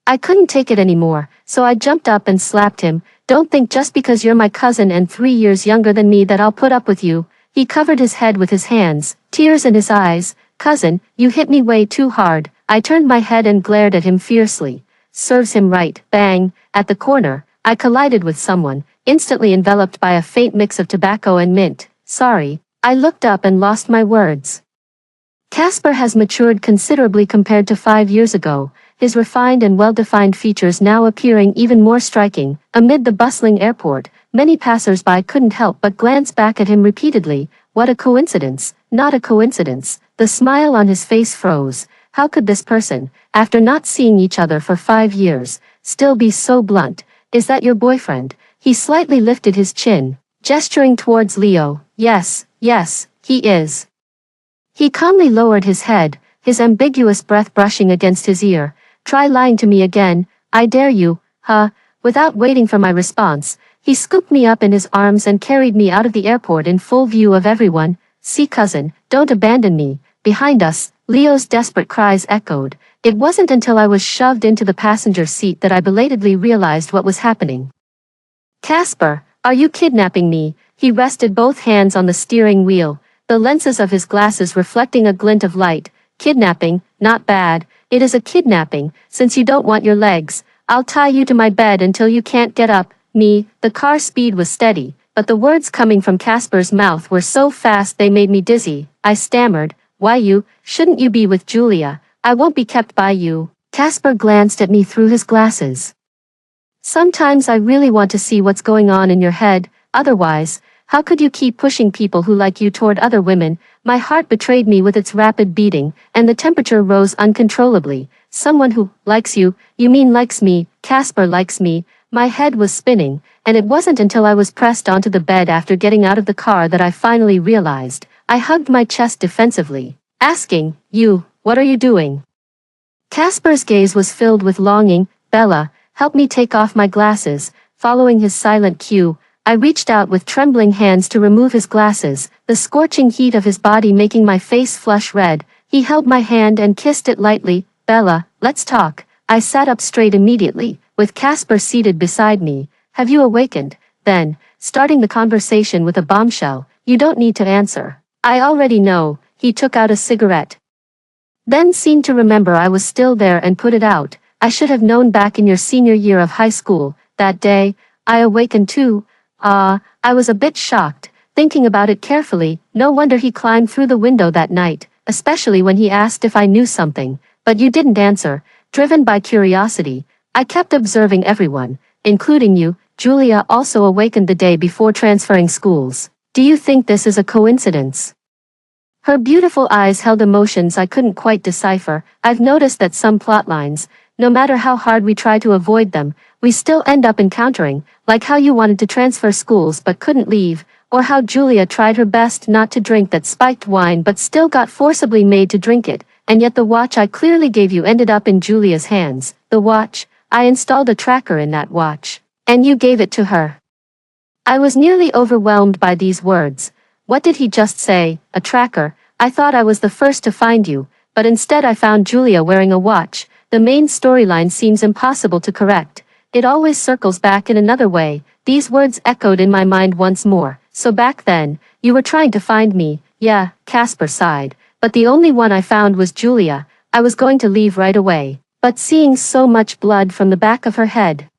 Speaker 1: I couldn't take it anymore, so I jumped up and slapped him. Don't think just because you're my cousin and 3 years younger than me that I'll put up with you. He covered his head with his hands, tears in his eyes. Cousin, you hit me way too hard. I turned my head and glared at him fiercely. Serves him right. Bang. At the corner, I collided with someone, instantly enveloped by a faint mix of tobacco and mint. Sorry. I looked up and lost my words. Casper has matured considerably compared to 5 years ago, his refined and well-defined features now appearing even more striking. Amid the bustling airport, many passers-by couldn't help but glance back at him repeatedly. What a coincidence, not a coincidence. The smile on his face froze. How could this person, after not seeing each other for 5 years, still be so blunt? Is that your boyfriend? He slightly lifted his chin, gesturing towards Leo. Yes, he is. He calmly lowered his head, his ambiguous breath brushing against his ear. Try lying to me again, I dare you, huh? Without waiting for my response, he scooped me up in his arms and carried me out of the airport in full view of everyone. See cousin, don't abandon me. Behind us, Leo's desperate cries echoed. It wasn't until I was shoved into the passenger seat that I belatedly realized what was happening. Casper, are you kidnapping me? He rested both hands on the steering wheel, the lenses of his glasses reflecting a glint of light. Kidnapping, not bad. It is a kidnapping, since you don't want your legs. I'll tie you to my bed until you can't get up. Me. The car speed was steady, but the words coming from Casper's mouth were so fast they made me dizzy. I stammered, why you? Shouldn't you be with Julia? I won't be kept by you. Casper glanced at me through his glasses. Sometimes I really want to see what's going on in your head, otherwise, how could you keep pushing people who like you toward other women? My heart betrayed me with its rapid beating, and the temperature rose uncontrollably. Someone who likes you mean likes me, Casper likes me. My head was spinning, and it wasn't until I was pressed onto the bed after getting out of the car that I finally realized. I hugged my chest defensively, asking, what are you doing? Casper's gaze was filled with longing. Bella, help me take off my glasses. Following his silent cue, I reached out with trembling hands to remove his glasses, the scorching heat of his body making my face flush red. He held my hand and kissed it lightly. Bella, let's talk. I sat up straight immediately, with Casper seated beside me. Have you awakened? Then, starting the conversation with a bombshell. You don't need to answer. I already know. He took out a cigarette. Then seemed to remember I was still there and put it out. I should have known back in your senior year of high school. That day, I awakened too. I was a bit shocked, thinking about it carefully. No wonder he climbed through the window that night, especially when he asked if I knew something. But you didn't answer. Driven by curiosity, I kept observing everyone, including you. Julia also awakened the day before transferring schools. Do you think this is a coincidence? Her beautiful eyes held emotions I couldn't quite decipher. I've noticed that some plot lines, no matter how hard we try to avoid them, we still end up encountering, like how you wanted to transfer schools but couldn't leave, or how Julia tried her best not to drink that spiked wine but still got forcibly made to drink it, and yet the watch I clearly gave you ended up in Julia's hands. The watch, I installed a tracker in that watch, and you gave it to her. I was nearly overwhelmed by these words. What did he just say? A tracker? I thought I was the first to find you, but instead I found Julia wearing a watch. The main storyline seems impossible to correct. It always circles back in another way. These words echoed in my mind once more. So back then, you were trying to find me. Yeah, Casper sighed. But the only one I found was Julia. I was going to leave right away. But seeing so much blood from the back of her head,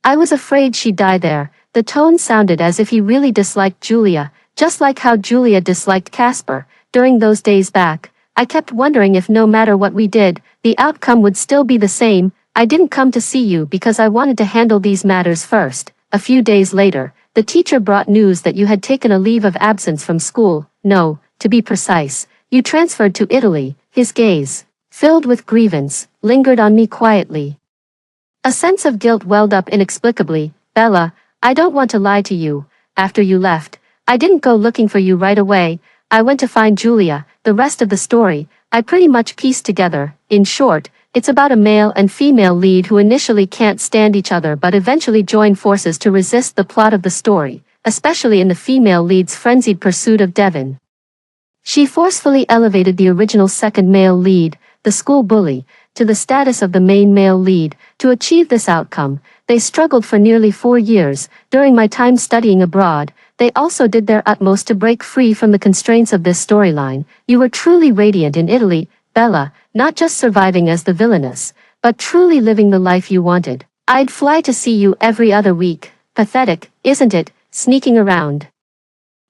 Speaker 1: I was afraid she'd die there. The tone sounded as if he really disliked Julia, just like how Julia disliked Casper. During those days back, I kept wondering if no matter what we did, the outcome would still be the same. I didn't come to see you because I wanted to handle these matters first. A few days later, the teacher brought news that you had taken a leave of absence from school. No, to be precise, you transferred to Italy. His gaze, filled with grievance, lingered on me quietly. A sense of guilt welled up inexplicably. Bella, I don't want to lie to you. After you left, I didn't go looking for you right away. I went to find Julia. The rest of the story, I pretty much pieced together. In short, it's about a male and female lead who initially can't stand each other but eventually join forces to resist the plot of the story, especially in the female lead's frenzied pursuit of Devon. She forcefully elevated the original second male lead, the school bully, to the status of the main male lead. To achieve this outcome, they struggled for nearly 4 years. During my time studying abroad, they also did their utmost to break free from the constraints of this storyline. You were truly radiant in Italy, Bella, not just surviving as the villainess, but truly living the life you wanted. I'd fly to see you every other week. Pathetic, isn't it, sneaking around?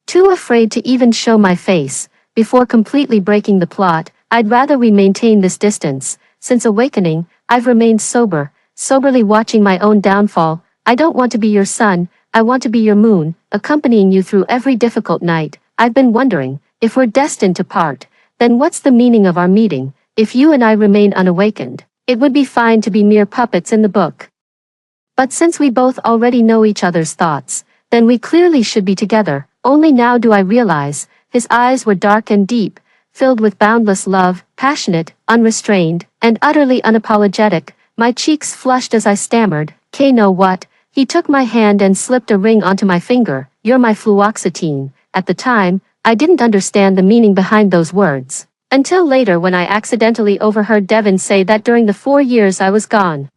Speaker 1: Too afraid to even show my face. Before completely breaking the plot, I'd rather we maintain this distance. Since awakening, I've remained soberly watching my own downfall. I don't want to be your sun, I want to be your moon, accompanying you through every difficult night. I've been wondering, if we're destined to part, then what's the meaning of our meeting? If you and I remain unawakened, it would be fine to be mere puppets in the book. But since we both already know each other's thoughts, then we clearly should be together. Only now do I realize, his eyes were dark and deep, filled with boundless love, passionate, unrestrained, and utterly unapologetic. My cheeks flushed as I stammered, know what? He took my hand and slipped a ring onto my finger. You're my fluoxetine. At the time, I didn't understand the meaning behind those words. Until later when I accidentally overheard Devon say that during the 4 years I was gone,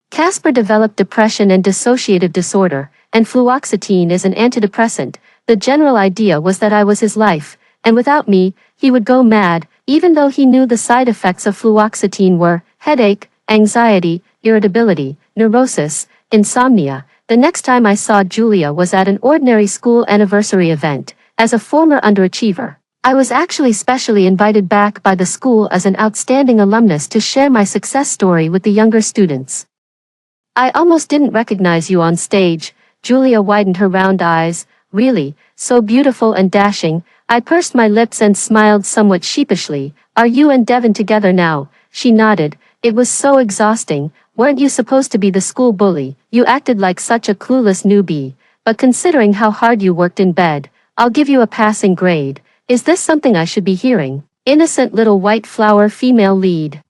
Speaker 1: Casper developed depression and dissociative disorder, and fluoxetine is an antidepressant. The general idea was that I was his life, and without me, he would go mad, even though he knew the side effects of fluoxetine were headache, anxiety, irritability, neurosis, insomnia. The next time I saw Julia was at an ordinary school anniversary event. As a former underachiever, I was actually specially invited back by the school as an outstanding alumnus to share my success story with the younger students. I almost didn't recognize you on stage. Julia widened her round eyes. Really, so beautiful and dashing. I pursed my lips and smiled somewhat sheepishly. Are you and Devon together now? She nodded. It was so exhausting. Weren't you supposed to be the school bully? You acted like such a clueless newbie. But considering how hard you worked in bed, I'll give you a passing grade. Is this something I should be hearing? Innocent little white flower female lead.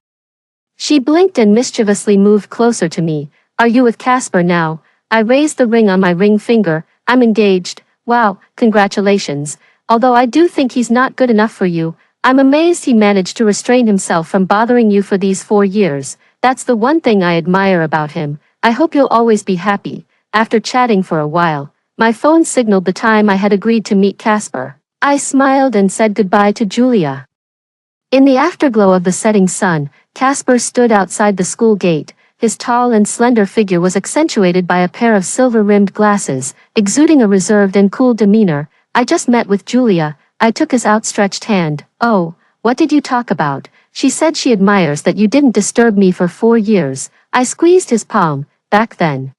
Speaker 1: She blinked and mischievously moved closer to me. Are you with Casper now? I raised the ring on my ring finger. I'm engaged. Wow, congratulations. Although I do think he's not good enough for you, I'm amazed he managed to restrain himself from bothering you for these 4 years. That's the one thing I admire about him. I hope you'll always be happy. After chatting for a while, my phone signaled the time I had agreed to meet Casper. I smiled and said goodbye to Julia. In the afterglow of the setting sun, Casper stood outside the school gate. His tall and slender figure was accentuated by a pair of silver-rimmed glasses, exuding a reserved and cool demeanor. I just met with Julia. I took his outstretched hand. Oh, what did you talk about? She said she admires that you didn't disturb me for 4 years. I squeezed his palm. Back then.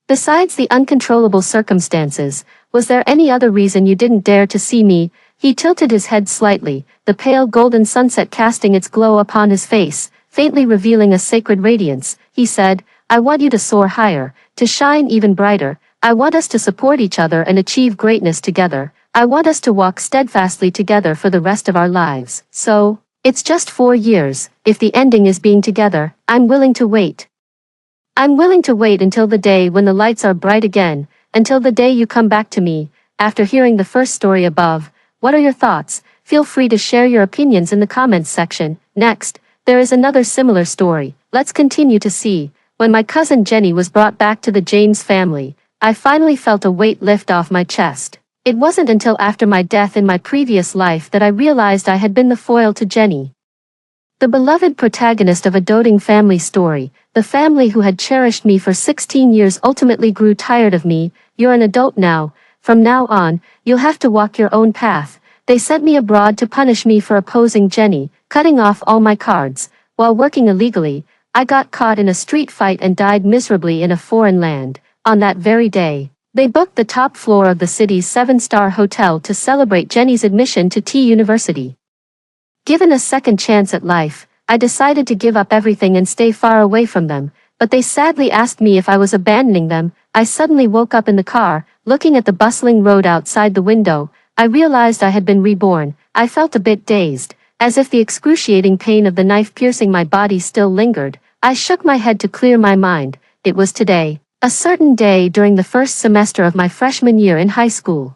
Speaker 1: Besides the uncontrollable circumstances, was there any other reason you didn't dare to see me? He tilted his head slightly, the pale golden sunset casting its glow upon his face, faintly revealing a sacred radiance. He said, I want you to soar higher, to shine even brighter. I want us to support each other and achieve greatness together. I want us to walk steadfastly together for the rest of our lives. So, it's just 4 years. If the ending is being together, I'm willing to wait. I'm willing to wait until the day when the lights are bright again, until the day you come back to me. After hearing the first story above, what are your thoughts? Feel free to share your opinions in the comments section. Next, there is another similar story. Let's continue to see. When my cousin Jenny was brought back to the James family, I finally felt a weight lift off my chest. It wasn't until after my death in my previous life that I realized I had been the foil to Jenny. The beloved protagonist of a doting family story, the family who had cherished me for 16 years ultimately grew tired of me. You're an adult now. From now on, you'll have to walk your own path. They sent me abroad to punish me for opposing Jenny, cutting off all my cards. While working illegally, I got caught in a street fight and died miserably in a foreign land. On that very day, they booked the top floor of the city's 7-star hotel to celebrate Jenny's admission to T University. Given a second chance at life, I decided to give up everything and stay far away from them, but they sadly asked me if I was abandoning them. I suddenly woke up in the car, looking at the bustling road outside the window. I realized I had been reborn. I felt a bit dazed, as if the excruciating pain of the knife piercing my body still lingered. I shook my head to clear my mind. It was today, a certain day during the first semester of my freshman year in high school,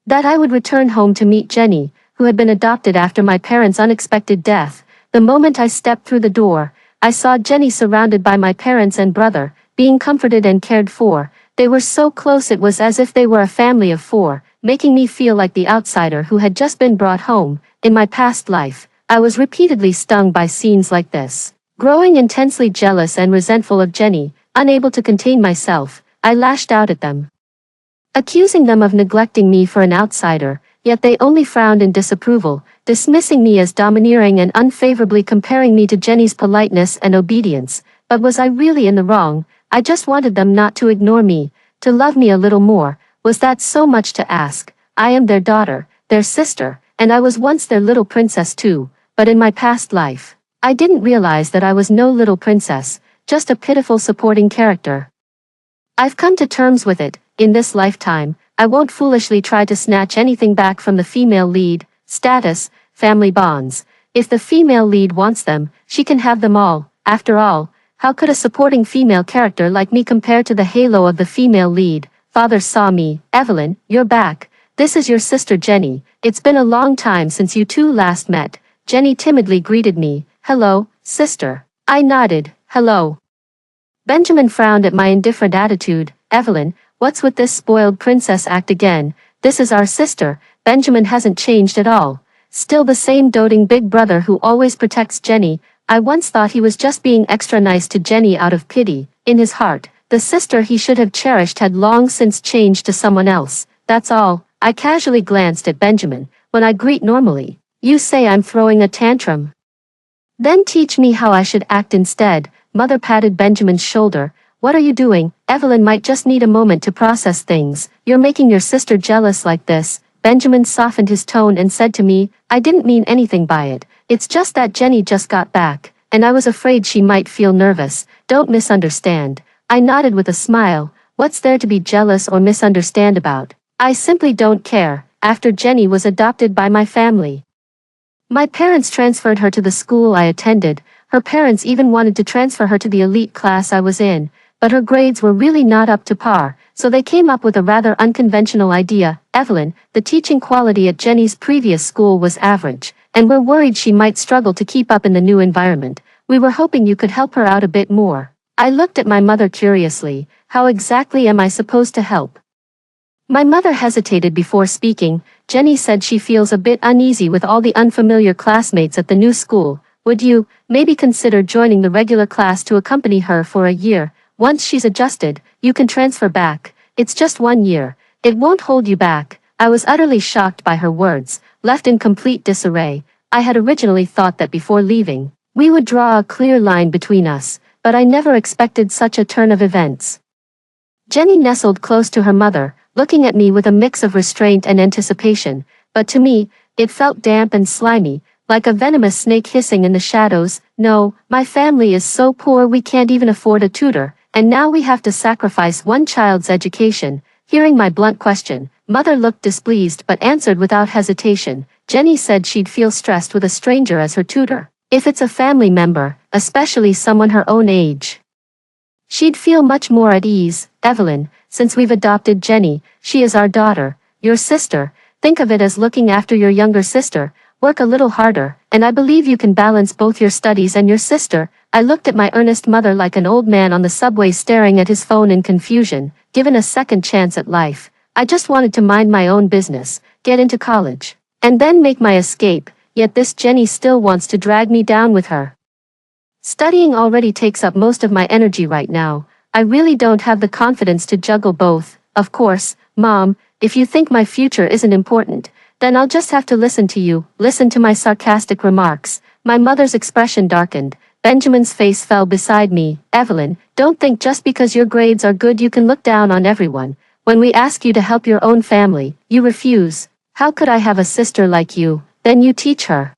Speaker 1: that I would return home to meet Jenny, who had been adopted after my parents' unexpected death. The moment I stepped through the door, I saw Jenny surrounded by my parents and brother, being comforted and cared for. They were so close it was as if they were a family of 4, making me feel like the outsider who had just been brought home. In my past life, I was repeatedly stung by scenes like this. Growing intensely jealous and resentful of Jenny, unable to contain myself, I lashed out at them, accusing them of neglecting me for an outsider. Yet they only frowned in disapproval, dismissing me as domineering and unfavorably comparing me to Jenny's politeness and obedience. But was I really in the wrong? I just wanted them not to ignore me, to love me a little more. Was that so much to ask? I am their daughter, their sister, and I was once their little princess too. But in my past life, I didn't realize that I was no little princess, just a pitiful supporting character. I've come to terms with it. In this lifetime, I won't foolishly try to snatch anything back from the female lead. Status, family bonds. If the female lead wants them, she can have them all. After all, how could a supporting female character like me compare to the halo of the female lead? Father saw me. Evelyn, you're back. This is your sister Jenny. It's been a long time since you two last met. Jenny timidly greeted me. Hello, sister. I nodded. Hello. Benjamin frowned at my indifferent attitude. Evelyn, what's with this spoiled princess act again? This is our sister. Benjamin hasn't changed at all. Still the same doting big brother who always protects Jenny. I once thought he was just being extra nice to Jenny out of pity. In his heart, the sister he should have cherished had long since changed to someone else. That's all. I casually glanced at Benjamin, when I greet normally, you say I'm throwing a tantrum. Then teach me how I should act instead. Mother patted Benjamin's shoulder. What are you doing? Evelyn might just need a moment to process things. You're making your sister jealous like this. Benjamin softened his tone and said to me, I didn't mean anything by it. It's just that Jenny just got back, and I was afraid she might feel nervous. Don't misunderstand. I nodded with a smile. What's there to be jealous or misunderstand about? I simply don't care. After Jenny was adopted by my family, my parents transferred her to the school I attended. Her parents even wanted to transfer her to the elite class I was in, but her grades were really not up to par, so they came up with a rather unconventional idea. Evelyn, the teaching quality at Jenny's previous school was average, and we're worried she might struggle to keep up in the new environment. We were hoping you could help her out a bit more. I looked at my mother curiously. How exactly am I supposed to help? My mother hesitated before speaking. Jenny said she feels a bit uneasy with all the unfamiliar classmates at the new school. Would you, maybe consider joining the regular class to accompany her for a year? Once she's adjusted, you can transfer back. It's just 1 year. It won't hold you back. I was utterly shocked by her words, left in complete disarray. I had originally thought that before leaving, we would draw a clear line between us, but I never expected such a turn of events. Jenny nestled close to her mother, looking at me with a mix of restraint and anticipation, but to me, it felt damp and slimy, like a venomous snake hissing in the shadows. No, my family is so poor we can't even afford a tutor, and now we have to sacrifice one child's education. Hearing my blunt question, Mother looked displeased but answered without hesitation. Jenny said she'd feel stressed with a stranger as her tutor. If it's a family member, especially someone her own age, she'd feel much more at ease. Evelyn, since we've adopted Jenny, she is our daughter, your sister. Think of it as looking after your younger sister. Work a little harder, and I believe you can balance both your studies and your sister. I looked at my earnest mother like an old man on the subway staring at his phone in confusion. Given a second chance at life, I just wanted to mind my own business, get into college, and then make my escape, yet this Jenny still wants to drag me down with her. Studying already takes up most of my energy right now. I really don't have the confidence to juggle both. Of course, Mom, if you think my future isn't important, then I'll just have to listen to you. Listen to my sarcastic remarks. My mother's expression darkened. Benjamin's face fell beside me. Evelyn, don't think just because your grades are good you can look down on everyone. When we ask you to help your own family, you refuse. How could I have a sister like you? Then you teach her.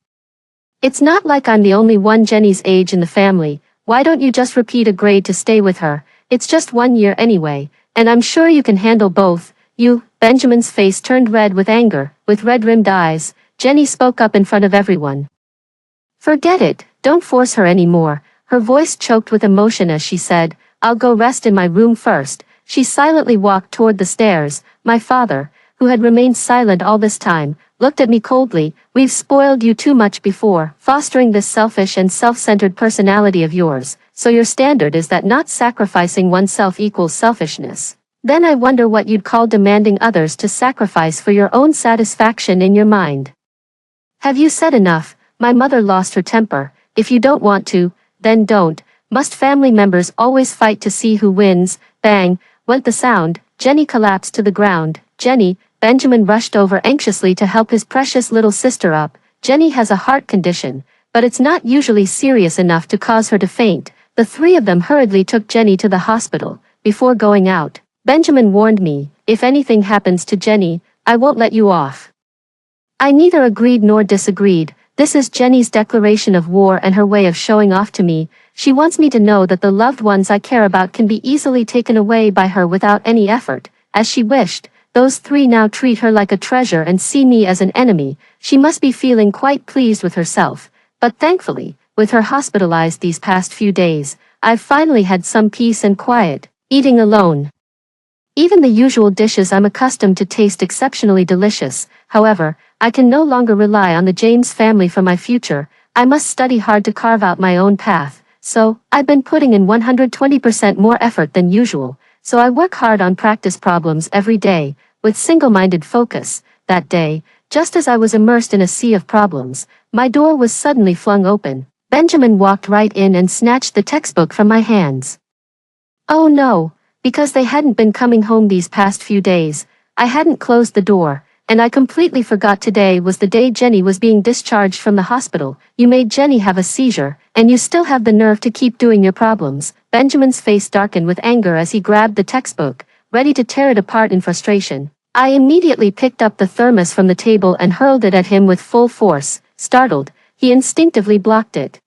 Speaker 1: It's not like I'm the only one Jenny's age in the family. Why don't you just repeat a grade to stay with her? It's just 1 year anyway, and I'm sure you can handle both. You, Benjamin's face turned red with anger, with red-rimmed eyes. Jenny spoke up in front of everyone. Forget it, don't force her anymore. Her voice choked with emotion as she said, I'll go rest in my room first. She silently walked toward the stairs. My father, who had remained silent all this time, looked at me coldly. We've spoiled you too much before, fostering this selfish and self-centered personality of yours. So your standard is that not sacrificing oneself equals selfishness. Then I wonder what you'd call demanding others to sacrifice for your own satisfaction in your mind. Have you said enough? My mother lost her temper. If you don't want to, then don't. Must family members always fight to see who wins? Bang, went the sound. Jenny collapsed to the ground. Jenny, Benjamin rushed over anxiously to help his precious little sister up. Jenny has a heart condition, but it's not usually serious enough to cause her to faint. The three of them hurriedly took Jenny to the hospital. Before going out, Benjamin warned me, if anything happens to Jenny, I won't let you off. I neither agreed nor disagreed. This is Jenny's declaration of war and her way of showing off to me. She wants me to know that the loved ones I care about can be easily taken away by her without any effort. As she wished, those three now treat her like a treasure and see me as an enemy. She must be feeling quite pleased with herself. But thankfully, with her hospitalized these past few days, I've finally had some peace and quiet, eating alone. Even the usual dishes I'm accustomed to taste exceptionally delicious. However, I can no longer rely on the James family for my future. I must study hard to carve out my own path. So, I've been putting in 120% more effort than usual. So I work hard on practice problems every day, with single-minded focus. That day, just as I was immersed in a sea of problems, my door was suddenly flung open. Benjamin walked right in and snatched the textbook from my hands. Oh no, because they hadn't been coming home these past few days, I hadn't closed the door, and I completely forgot today was the day Jenny was being discharged from the hospital. You made Jenny have a seizure, and you still have the nerve to keep doing your problems. Benjamin's face darkened with anger as he grabbed the textbook, ready to tear it apart in frustration. I immediately picked up the thermos from the table and hurled it at him with full force. Startled, he instinctively blocked it.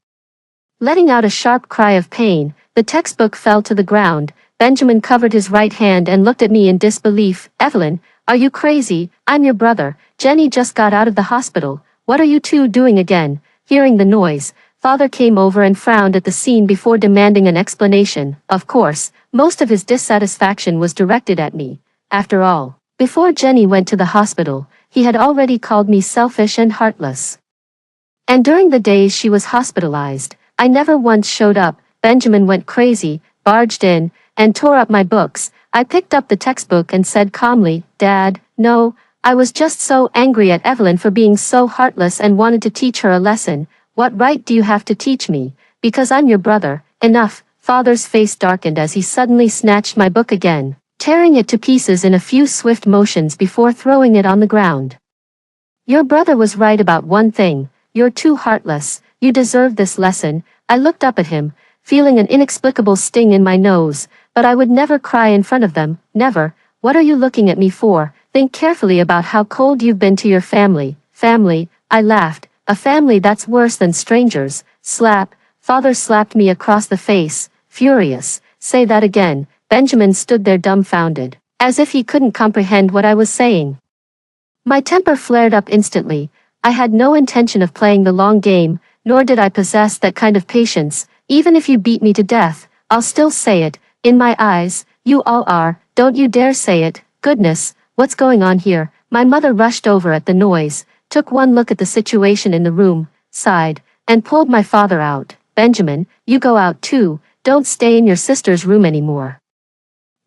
Speaker 1: Letting out a sharp cry of pain, the textbook fell to the ground. Benjamin covered his right hand and looked at me in disbelief. Evelyn, are you crazy? I'm your brother. Jenny just got out of the hospital. What are you two doing again? Hearing the noise, Father came over and frowned at the scene before demanding an explanation. Of course, most of his dissatisfaction was directed at me. After all, before Jenny went to the hospital, he had already called me selfish and heartless. And during the days she was hospitalized, I never once showed up. Benjamin went crazy, barged in, and tore up my books. I picked up the textbook and said calmly, Dad, no, I was just so angry at Evelyn for being so heartless and wanted to teach her a lesson. What right do you have to teach me? Because I'm your brother. Enough. Father's face darkened as he suddenly snatched my book again, tearing it to pieces in a few swift motions before throwing it on the ground. Your brother was right about one thing. You're too heartless. You deserve this lesson. I looked up at him, feeling an inexplicable sting in my nose, but I would never cry in front of them, never. What are you looking at me for? Think carefully about how cold you've been to your family. Family, I laughed. A family that's worse than strangers. Slap. Father slapped me across the face, furious. Say that again. Benjamin stood there dumbfounded, as if he couldn't comprehend what I was saying. My temper flared up instantly. I had no intention of playing the long game, nor did I possess that kind of patience. Even if you beat me to death, I'll still say it. In my eyes, you all are. Don't you dare say it. Goodness, what's going on here? My mother rushed over at the noise, took one look at the situation in the room, sighed, and pulled my father out. Benjamin, you go out too. Don't stay in your sister's room anymore.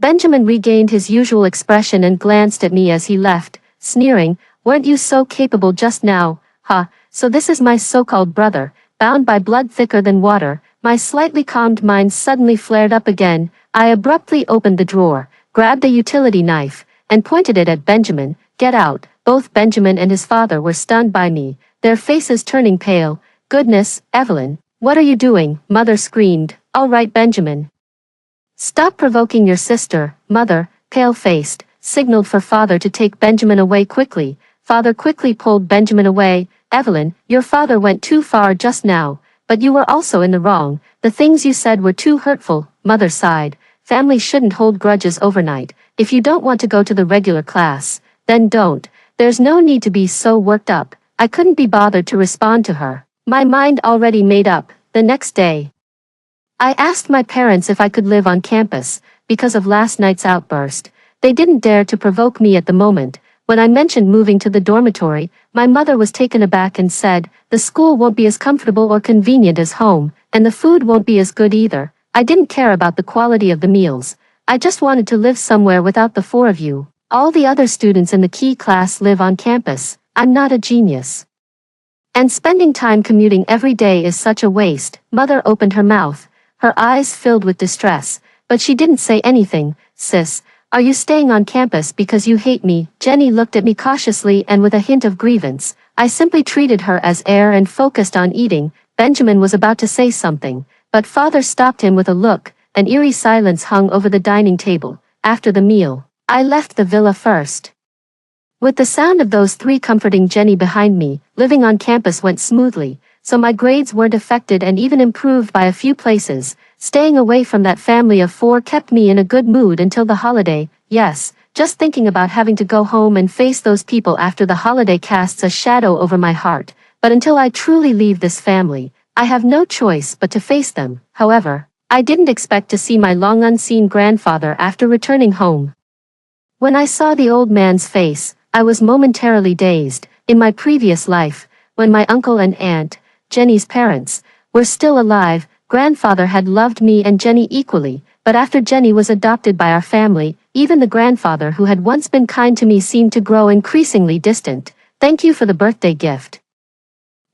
Speaker 1: Benjamin regained his usual expression and glanced at me as he left, sneering. Weren't you so capable just now? Ha, so this is my so-called brother, bound by blood thicker than water. My slightly calmed mind suddenly flared up again. I abruptly opened the drawer, grabbed a utility knife, and pointed it at Benjamin. Get out. Both Benjamin and his father were stunned by me, their faces turning pale. Goodness, Evelyn, what are you doing? Mother screamed. All right, Benjamin. Stop provoking your sister. Mother, pale-faced, signaled for father to take Benjamin away quickly. Father quickly pulled Benjamin away. Evelyn, your father went too far just now, but you were also in the wrong. The things you said were too hurtful. Mother sighed. Family shouldn't hold grudges overnight. If you don't want to go to the regular class, then don't. There's no need to be so worked up. I couldn't be bothered to respond to her. My mind already made up. The next day, I asked my parents if I could live on campus, because of last night's outburst. They didn't dare to provoke me at the moment. When I mentioned moving to the dormitory, my mother was taken aback and said, the school won't be as comfortable or convenient as home, and the food won't be as good either. I didn't care about the quality of the meals. I just wanted to live somewhere without the four of you. All the other students in the key class live on campus. I'm not a genius. And spending time commuting every day is such a waste. Mother opened her mouth, her eyes filled with distress, but she didn't say anything. Sis, are you staying on campus because you hate me? Jenny looked at me cautiously and with a hint of grievance. I simply treated her as air and focused on eating. Benjamin was about to say something, but father stopped him with a look. An eerie silence hung over the dining table. After the meal, I left the villa first. With the sound of those three comforting Jenny behind me, living on campus went smoothly, so my grades weren't affected and even improved by a few places. Staying away from that family of four kept me in a good mood until the holiday. Yes, just thinking about having to go home and face those people after the holiday casts a shadow over my heart. But until I truly leave this family, I have no choice but to face them. However, I didn't expect to see my long unseen grandfather after returning home. When I saw the old man's face, I was momentarily dazed. In my previous life, when my uncle and aunt, Jenny's parents, were still alive, grandfather had loved me and Jenny equally, but after Jenny was adopted by our family, even the grandfather who had once been kind to me seemed to grow increasingly distant. Thank you for the birthday gift,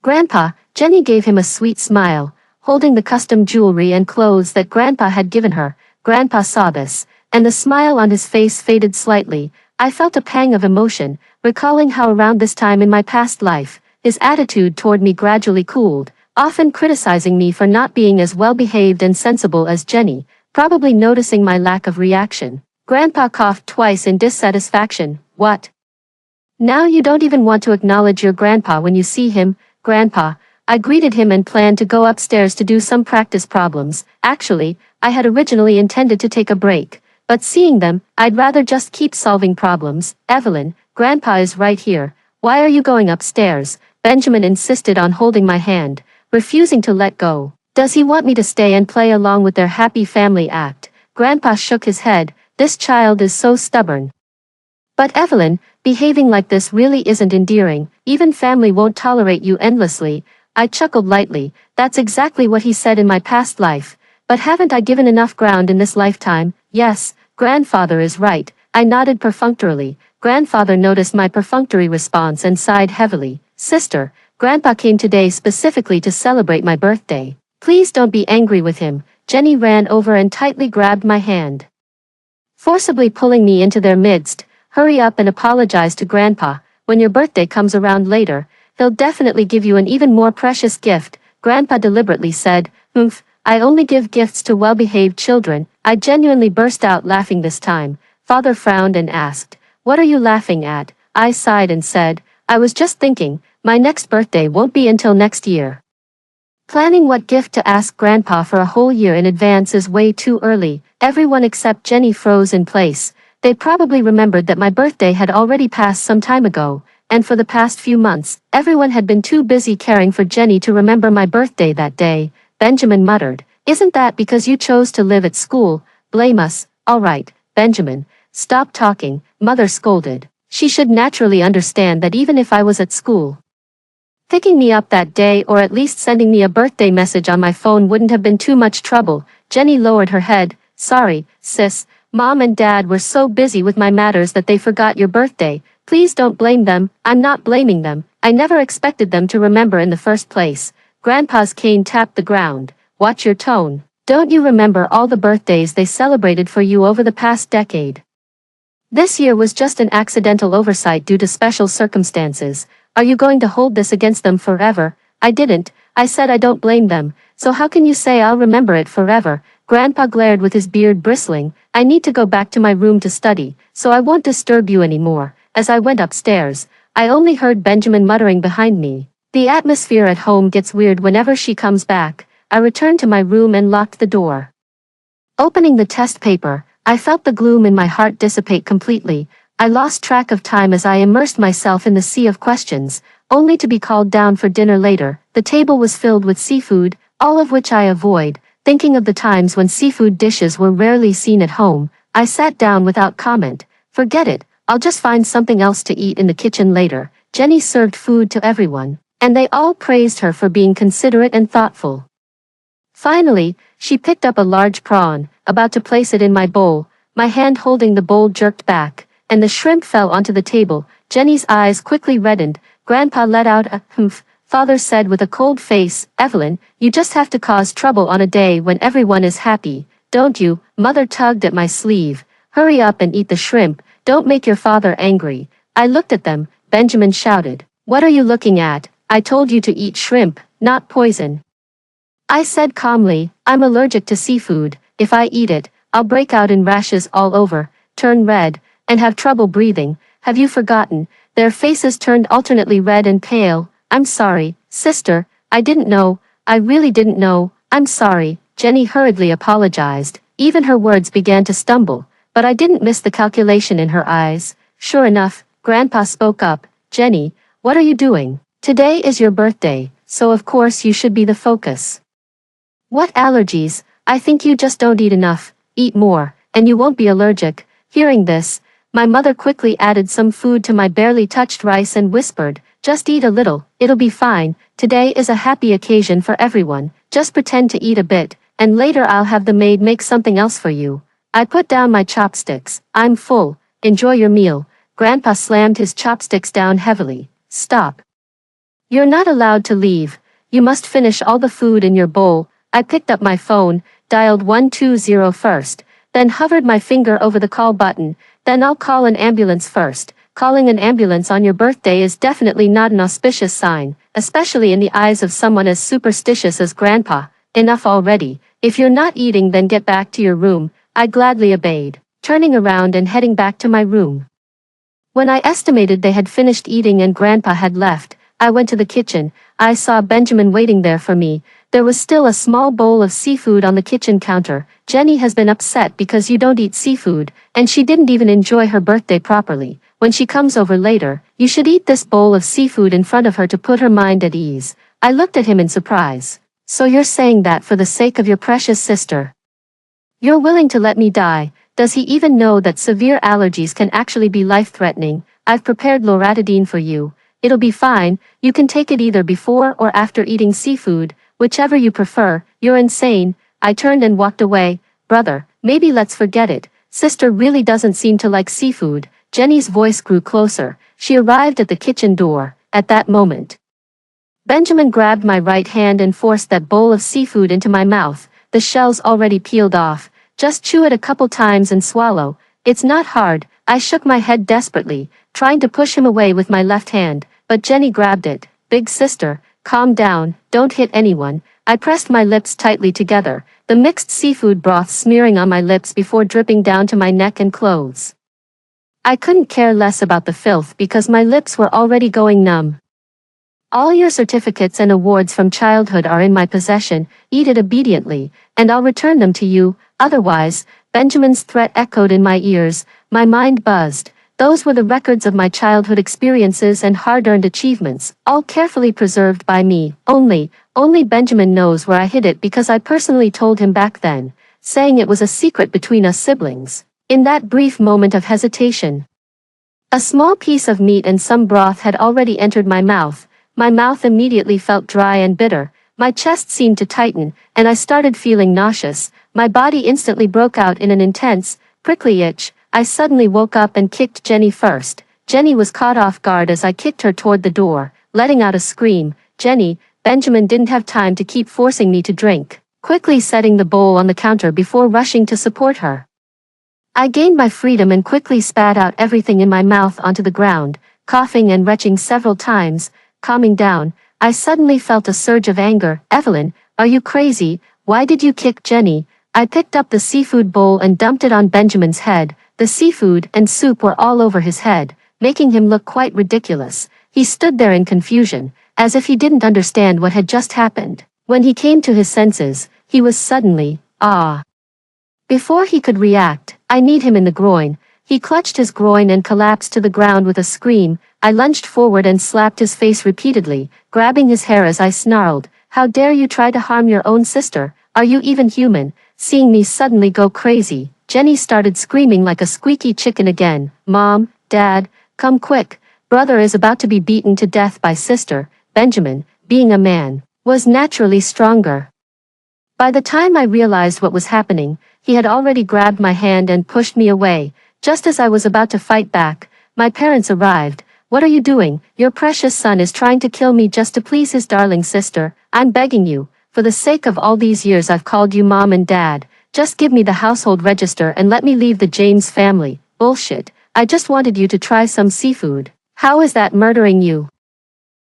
Speaker 1: Grandpa. Jenny gave him a sweet smile, holding the custom jewelry and clothes that Grandpa had given her. Grandpa saw this, and the smile on his face faded slightly. I felt a pang of emotion, recalling how around this time in my past life, his attitude toward me gradually cooled, often criticizing me for not being as well-behaved and sensible as Jenny, probably noticing my lack of reaction. Grandpa coughed twice in dissatisfaction. What? Now you don't even want to acknowledge your grandpa when you see him, Grandpa. I greeted him and planned to go upstairs to do some practice problems. Actually, I had originally intended to take a break, but seeing them, I'd rather just keep solving problems. Evelyn, Grandpa is right here. Why are you going upstairs? Benjamin insisted on holding my hand, refusing to let go. Does he want me to stay and play along with their happy family act? Grandpa shook his head. This child is so stubborn. But Evelyn, behaving like this really isn't endearing. Even family won't tolerate you endlessly. I chuckled lightly. That's exactly what he said in my past life. But haven't I given enough ground in this lifetime? Yes, grandfather is right. I nodded perfunctorily. Grandfather noticed my perfunctory response and sighed heavily. Sister, Grandpa came today specifically to celebrate my birthday. Please don't be angry with him. Jenny ran over and tightly grabbed my hand, forcibly pulling me into their midst. Hurry up and apologize to Grandpa. When your birthday comes around later, he'll definitely give you an even more precious gift. Grandpa deliberately said, I only give gifts to well-behaved children. I genuinely burst out laughing this time. Father frowned and asked, what are you laughing at? I sighed and said, I was just thinking, my next birthday won't be until next year. Planning what gift to ask Grandpa for a whole year in advance is way too early. Everyone except Jenny froze in place. They probably remembered that my birthday had already passed some time ago, and for the past few months, everyone had been too busy caring for Jenny to remember my birthday that day. Benjamin muttered, isn't that because you chose to live at school? Blame us. All right, Benjamin, stop talking, Mother scolded. She should naturally understand that even if I was at school, picking me up that day or at least sending me a birthday message on my phone wouldn't have been too much trouble. Jenny lowered her head. Sorry, sis. Mom and Dad were so busy with my matters that they forgot your birthday. Please don't blame them. I'm not blaming them. I never expected them to remember in the first place. Grandpa's cane tapped the ground. Watch your tone. Don't you remember all the birthdays they celebrated for you over the past decade? This year was just an accidental oversight due to special circumstances. Are you going to hold this against them forever? I didn't. I said I don't blame them. So how can you say I'll remember it forever? Grandpa glared with his beard bristling. I need to go back to my room to study, so I won't disturb you anymore. As I went upstairs, I only heard Benjamin muttering behind me. The atmosphere at home gets weird whenever she comes back. I returned to my room and locked the door. Opening the test paper, I felt the gloom in my heart dissipate completely. I lost track of time as I immersed myself in the sea of questions, only to be called down for dinner later. The table was filled with seafood, all of which I avoid. Thinking of the times when seafood dishes were rarely seen at home, I sat down without comment. Forget it, I'll just find something else to eat in the kitchen later. Jenny served food to everyone, and they all praised her for being considerate and thoughtful. Finally, she picked up a large prawn, about to place it in my bowl. My hand holding the bowl jerked back, and the shrimp fell onto the table. Jenny's eyes quickly reddened. Grandpa let out a humph. Father said with a cold face, Evelyn, you just have to cause trouble on a day when everyone is happy, don't you? Mother tugged at my sleeve. Hurry up and eat the shrimp, don't make your father angry. I looked at them. Benjamin shouted, what are you looking at? I told you to eat shrimp, not poison. I said calmly, I'm allergic to seafood. If I eat it, I'll break out in rashes all over, turn red, and have trouble breathing. Have you forgotten? Their faces turned alternately red and pale. I'm sorry, sister, I didn't know, I really didn't know, I'm sorry. Jenny hurriedly apologized. Even her words began to stumble, but I didn't miss the calculation in her eyes. Sure enough, Grandpa spoke up. Jenny, what are you doing? Today is your birthday, so of course you should be the focus. What allergies? I think you just don't eat enough. Eat more, and you won't be allergic. Hearing this, my mother quickly added some food to my barely touched rice and whispered, just eat a little, it'll be fine. Today is a happy occasion for everyone. Just pretend to eat a bit, and later I'll have the maid make something else for you. I put down my chopsticks. I'm full. Enjoy your meal. Grandpa slammed his chopsticks down heavily. Stop. You're not allowed to leave. You must finish all the food in your bowl. I picked up my phone, dialed 120 first, then hovered my finger over the call button. Then I'll call an ambulance first. Calling an ambulance on your birthday is definitely not an auspicious sign, especially in the eyes of someone as superstitious as Grandpa. Enough already. If you're not eating, then get back to your room. I gladly obeyed, turning around and heading back to my room. When I estimated they had finished eating and Grandpa had left, I went to the kitchen. I saw Benjamin waiting there for me. There was still a small bowl of seafood on the kitchen counter. Jenny has been upset because you don't eat seafood, and she didn't even enjoy her birthday properly. When she comes over later, you should eat this bowl of seafood in front of her to put her mind at ease. I looked at him in surprise. So you're saying that for the sake of your precious sister, you're willing to let me die? Does he even know that severe allergies can actually be life-threatening? I've prepared loratadine for you. It'll be fine. You can take it either before or after eating seafood, whichever you prefer. You're insane. I turned and walked away. Brother, maybe let's forget it. Sister really doesn't seem to like seafood. Jenny's voice grew closer. She arrived at the kitchen door. At that moment, Benjamin grabbed my right hand and forced that bowl of seafood into my mouth. The shell's already peeled off. Just chew it a couple times and swallow. It's not hard. I shook my head desperately, trying to push him away with my left hand, but Jenny grabbed it. Big sister, calm down, don't hit anyone. I pressed my lips tightly together, the mixed seafood broth smearing on my lips before dripping down to my neck and clothes. I couldn't care less about the filth because my lips were already going numb. All your certificates and awards from childhood are in my possession. Eat it obediently, and I'll return them to you. Otherwise, Benjamin's threat echoed in my ears. My mind buzzed. Those were the records of my childhood experiences and hard-earned achievements, all carefully preserved by me. Only Benjamin knows where I hid it because I personally told him back then, saying it was a secret between us siblings. In that brief moment of hesitation, a small piece of meat and some broth had already entered my mouth. My mouth immediately felt dry and bitter. My chest seemed to tighten, and I started feeling nauseous. My body instantly broke out in an intense, prickly itch. I suddenly woke up and kicked Jenny first. Jenny was caught off guard as I kicked her toward the door, letting out a scream. Jenny, Benjamin didn't have time to keep forcing me to drink, quickly setting the bowl on the counter before rushing to support her. I gained my freedom and quickly spat out everything in my mouth onto the ground, coughing and retching several times. Calming down, I suddenly felt a surge of anger. Evelyn, are you crazy? Why did you kick Jenny? I picked up the seafood bowl and dumped it on Benjamin's head. The seafood and soup were all over his head, making him look quite ridiculous. He stood there in confusion, as if he didn't understand what had just happened. When he came to his senses, he was suddenly, Before he could react, I kneed him in the groin. He clutched his groin and collapsed to the ground with a scream. I lunged forward and slapped his face repeatedly, grabbing his hair as I snarled, "How dare you try to harm your own sister? Are you even human?" Seeing me suddenly go crazy, Jenny started screaming like a squeaky chicken again. "Mom, Dad, come quick. Brother is about to be beaten to death by sister." Benjamin, being a man, was naturally stronger. By the time I realized what was happening, he had already grabbed my hand and pushed me away. Just as I was about to fight back, my parents arrived. "What are you doing? Your precious son is trying to kill me just to please his darling sister. I'm begging you, for the sake of all these years I've called you Mom and Dad, just give me the household register and let me leave the James family." "Bullshit. I just wanted you to try some seafood. How is that murdering you?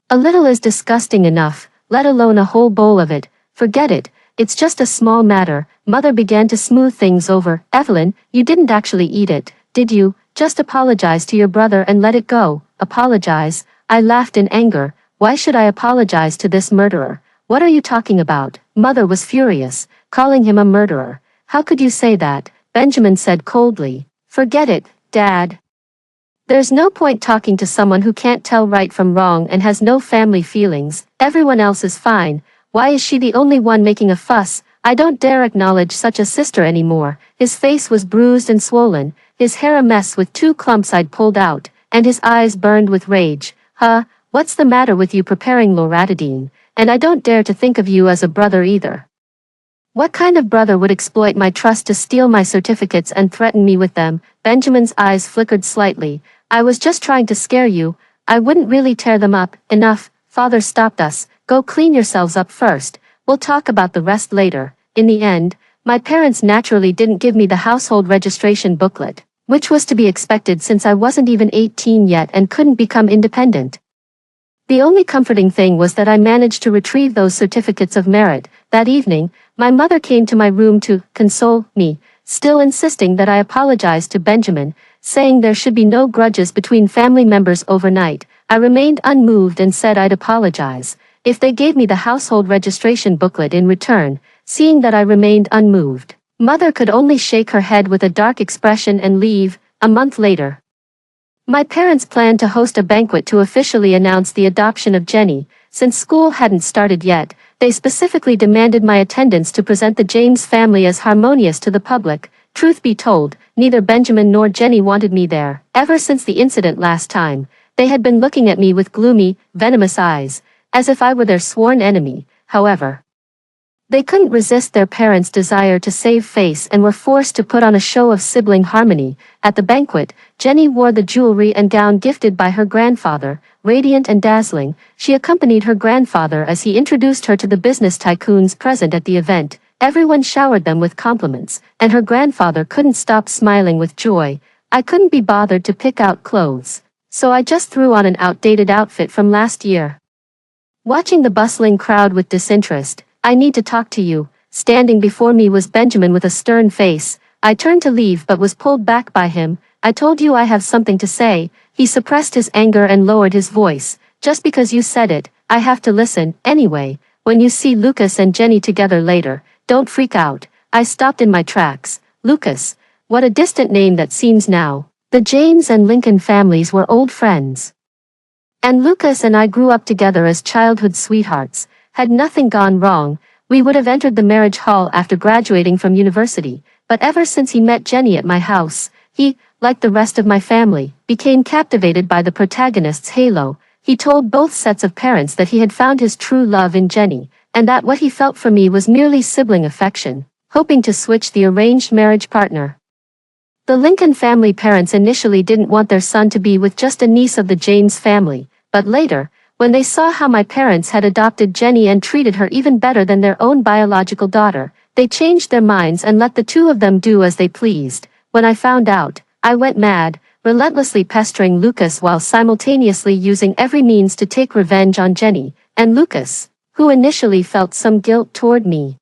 Speaker 1: A little is disgusting enough, let alone a whole bowl of it. Forget it. It's just a small matter." Mother began to smooth things over. "Evelyn, you didn't actually eat it, did you? Just apologize to your brother and let it go." "Apologize?" I laughed in anger. "Why should I apologize to this murderer? What are you talking about?" Mother was furious, calling him a murderer. "How could you say that?" Benjamin said coldly. "Forget it, Dad. There's no point talking to someone who can't tell right from wrong and has no family feelings. Everyone else is fine. Why is she the only one making a fuss? I don't dare acknowledge such a sister anymore." His face was bruised and swollen, his hair a mess with 2 clumps I'd pulled out, and his eyes burned with rage. What's the matter with you preparing loratadine? And I don't dare to think of you as a brother either. What kind of brother would exploit my trust to steal my certificates and threaten me with them?" Benjamin's eyes flickered slightly. "I was just trying to scare you. I wouldn't really tear them up." "Enough, Father stopped us. "Go clean yourselves up first. We'll talk about the rest later." In the end, my parents naturally didn't give me the household registration booklet. which was to be expected since I wasn't even 18 yet and couldn't become independent. The only comforting thing was that I managed to retrieve those certificates of merit. That evening, my mother came to my room to console me, still insisting that I apologize to Benjamin, saying there should be no grudges between family members overnight. I remained unmoved and said I'd apologize if they gave me the household registration booklet in return. Seeing that I remained unmoved, Mother could only shake her head with a dark expression and leave. A month later, my parents planned to host a banquet to officially announce the adoption of Jenny. Since school hadn't started yet, they specifically demanded my attendance to present the James family as harmonious to the public. Truth be told, neither Benjamin nor Jenny wanted me there. Ever since the incident last time, they had been looking at me with gloomy, venomous eyes, as if I were their sworn enemy. However, they couldn't resist their parents' desire to save face and were forced to put on a show of sibling harmony. At the banquet, Jenny wore the jewelry and gown gifted by her grandfather. Radiant and dazzling, she accompanied her grandfather as he introduced her to the business tycoons present at the event. Everyone showered them with compliments, and her grandfather couldn't stop smiling with joy. I couldn't be bothered to pick out clothes, so I just threw on an outdated outfit from last year. Watching the bustling crowd with disinterest, "I need to talk to you." Standing before me was Benjamin with a stern face. I turned to leave but was pulled back by him. "I told you I have something to say." He suppressed his anger and lowered his voice. "Just because you said it, I have to listen. Anyway, when you see Lucas and Jenny together later, don't freak out." I stopped in my tracks. Lucas, what a distant name that seems now. The James and Lincoln families were old friends, and Lucas and I grew up together as childhood sweethearts. Had nothing gone wrong, we would have entered the marriage hall after graduating from university, but ever since he met Jenny at my house, he, like the rest of my family, became captivated by the protagonist's halo. He told both sets of parents that he had found his true love in Jenny, and that what he felt for me was merely sibling affection, hoping to switch the arranged marriage partner. The Lincoln family parents initially didn't want their son to be with just a niece of the James family, but later, when they saw how my parents had adopted Jenny and treated her even better than their own biological daughter, they changed their minds and let the two of them do as they pleased. When I found out, I went mad, relentlessly pestering Lucas while simultaneously using every means to take revenge on Jenny, and Lucas, who initially felt some guilt toward me,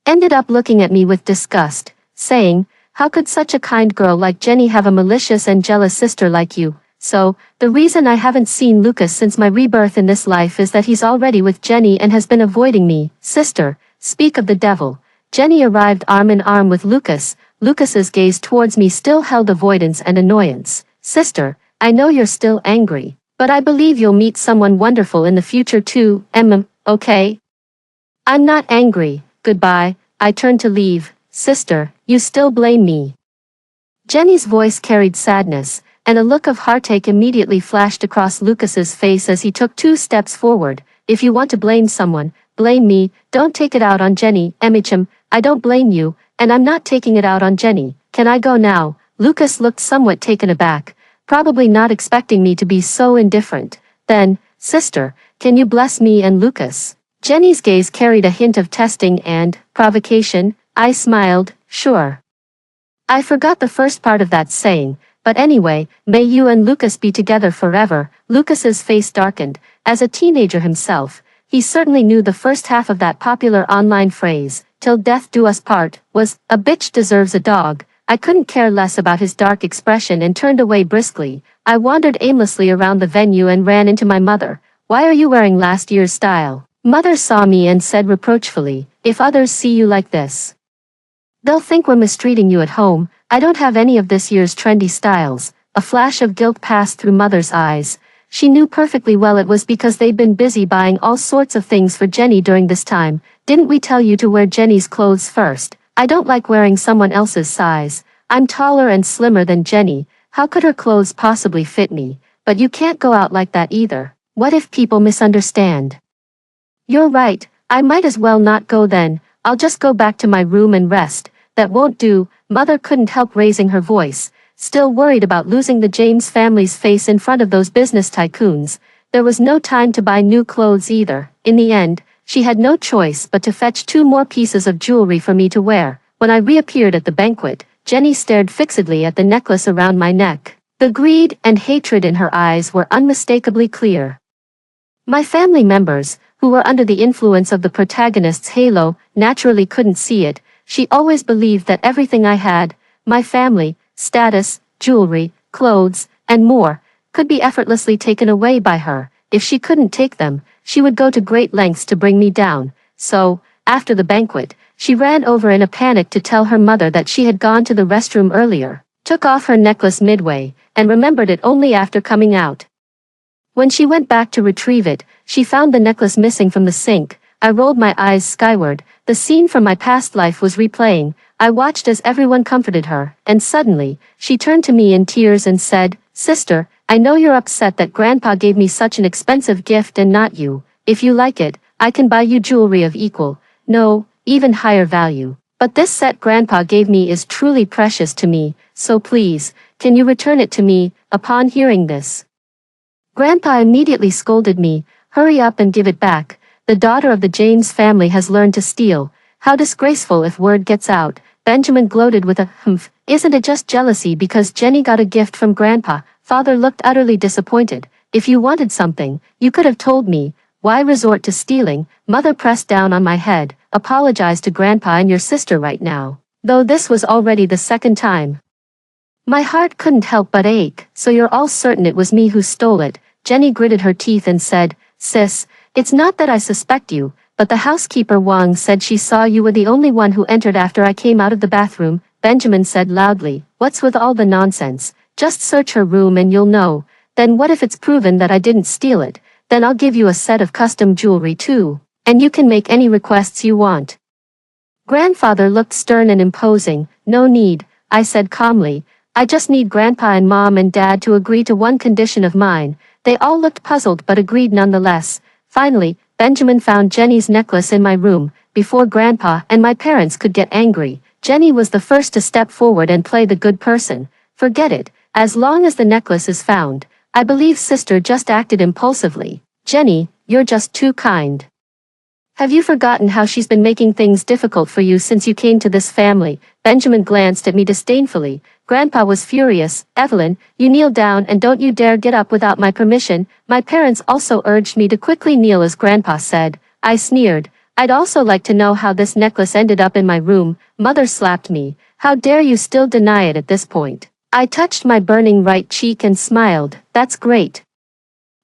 Speaker 1: ended up looking at me with disgust, saying, "How could such a kind girl like Jenny have a malicious and jealous sister like you?" So, the reason I haven't seen Lucas since my rebirth in this life is that he's already with Jenny and has been avoiding me. Sister, speak of the devil. Jenny arrived arm in arm with Lucas. Lucas's gaze towards me still held avoidance and annoyance. "Sister, I know you're still angry, but I believe you'll meet someone wonderful in the future too. Okay? I'm not angry. Goodbye." I turned to leave. "Sister, you still blame me." Jenny's voice carried sadness, and a look of heartache immediately flashed across Lucas's face as he took 2 steps forward. "If you want to blame someone, blame me. Don't take it out on Jenny." "I don't blame you, and I'm not taking it out on Jenny. Can I go now?" Lucas looked somewhat taken aback, probably not expecting me to be so indifferent. Then, "Sister, can you bless me and Lucas?" Jenny's gaze carried a hint of testing and provocation. I smiled, "Sure." I forgot the first part of that saying. "But anyway, may you and Lucas be together forever." Lucas's face darkened. As a teenager himself, he certainly knew the first half of that popular online phrase, "till death do us part," was, "a bitch deserves a dog." I couldn't care less about his dark expression and turned away briskly. I wandered aimlessly around the venue and ran into my mother. "Why are you wearing last year's style?" Mother saw me and said reproachfully, "If others see you like this, they'll think we're mistreating you at home." "I don't have any of this year's trendy styles." A flash of guilt passed through Mother's eyes. She knew perfectly well it was because they'd been busy buying all sorts of things for Jenny during this time. "Didn't we tell you to wear Jenny's clothes first?" "I don't like wearing someone else's size. I'm taller and slimmer than Jenny. How could her clothes possibly fit me?" "But you can't go out like that either. What if people misunderstand?" "You're right, I might as well not go then. I'll just go back to my room and rest." "That won't do." Mother couldn't help raising her voice, still worried about losing the James family's face in front of those business tycoons. There was no time to buy new clothes either. In the end, she had no choice but to fetch 2 more pieces of jewelry for me to wear. When I reappeared at the banquet, Jenny stared fixedly at the necklace around my neck. The greed and hatred in her eyes were unmistakably clear. My family members, who were under the influence of the protagonist's halo, naturally couldn't see it. She always believed that everything I had, my family, status, jewelry, clothes, and more, could be effortlessly taken away by her. If she couldn't take them, she would go to great lengths to bring me down. So, after the banquet, she ran over in a panic to tell her mother that she had gone to the restroom earlier, took off her necklace midway, and remembered it only after coming out. When she went back to retrieve it, she found the necklace missing from the sink. I rolled my eyes skyward. The scene from my past life was replaying. I watched as everyone comforted her, and suddenly, she turned to me in tears and said, "Sister, I know you're upset that Grandpa gave me such an expensive gift and not you. If you like it, I can buy you jewelry of equal, no, even higher value. But this set Grandpa gave me is truly precious to me, so please, can you return it to me?" Upon hearing this, Grandpa immediately scolded me, "Hurry up and give it back. The daughter of the James family has learned to steal. How disgraceful if word gets out." Benjamin gloated with a humph. "Isn't it just jealousy because Jenny got a gift from Grandpa?" Father looked utterly disappointed. "If you wanted something, you could have told me. Why resort to stealing?" Mother pressed down on my head. "Apologize to Grandpa and your sister right now." Though this was already the second time. My heart couldn't help but ache. "So you're all certain it was me who stole it?" Jenny gritted her teeth and said, "Sis, it's not that I suspect you, but the housekeeper Wang said she saw you were the only one who entered after I came out of the bathroom." Benjamin said loudly, "What's with all the nonsense? Just search her room and you'll know. Then what if it's proven that I didn't steal it? Then I'll give you a set of custom jewelry too, and you can make any requests you want." Grandfather looked stern and imposing. "No need," I said calmly. "I just need Grandpa and Mom and Dad to agree to one condition of mine." They all looked puzzled but agreed nonetheless. Finally, Benjamin found Jenny's necklace in my room. Before Grandpa and my parents could get angry, Jenny was the first to step forward and play the good person. "Forget it. As long as the necklace is found. I believe Sister just acted impulsively. Jenny, you're just too kind. Have you forgotten how she's been making things difficult for you since you came to this family?" Benjamin glanced at me disdainfully. Grandpa was furious. "Evelyn, you kneel down and don't you dare get up without my permission." My parents also urged me to quickly kneel as Grandpa said. I sneered. "I'd also like to know how this necklace ended up in my room." Mother slapped me. "How dare you still deny it at this point?" I touched my burning right cheek and smiled. "That's great.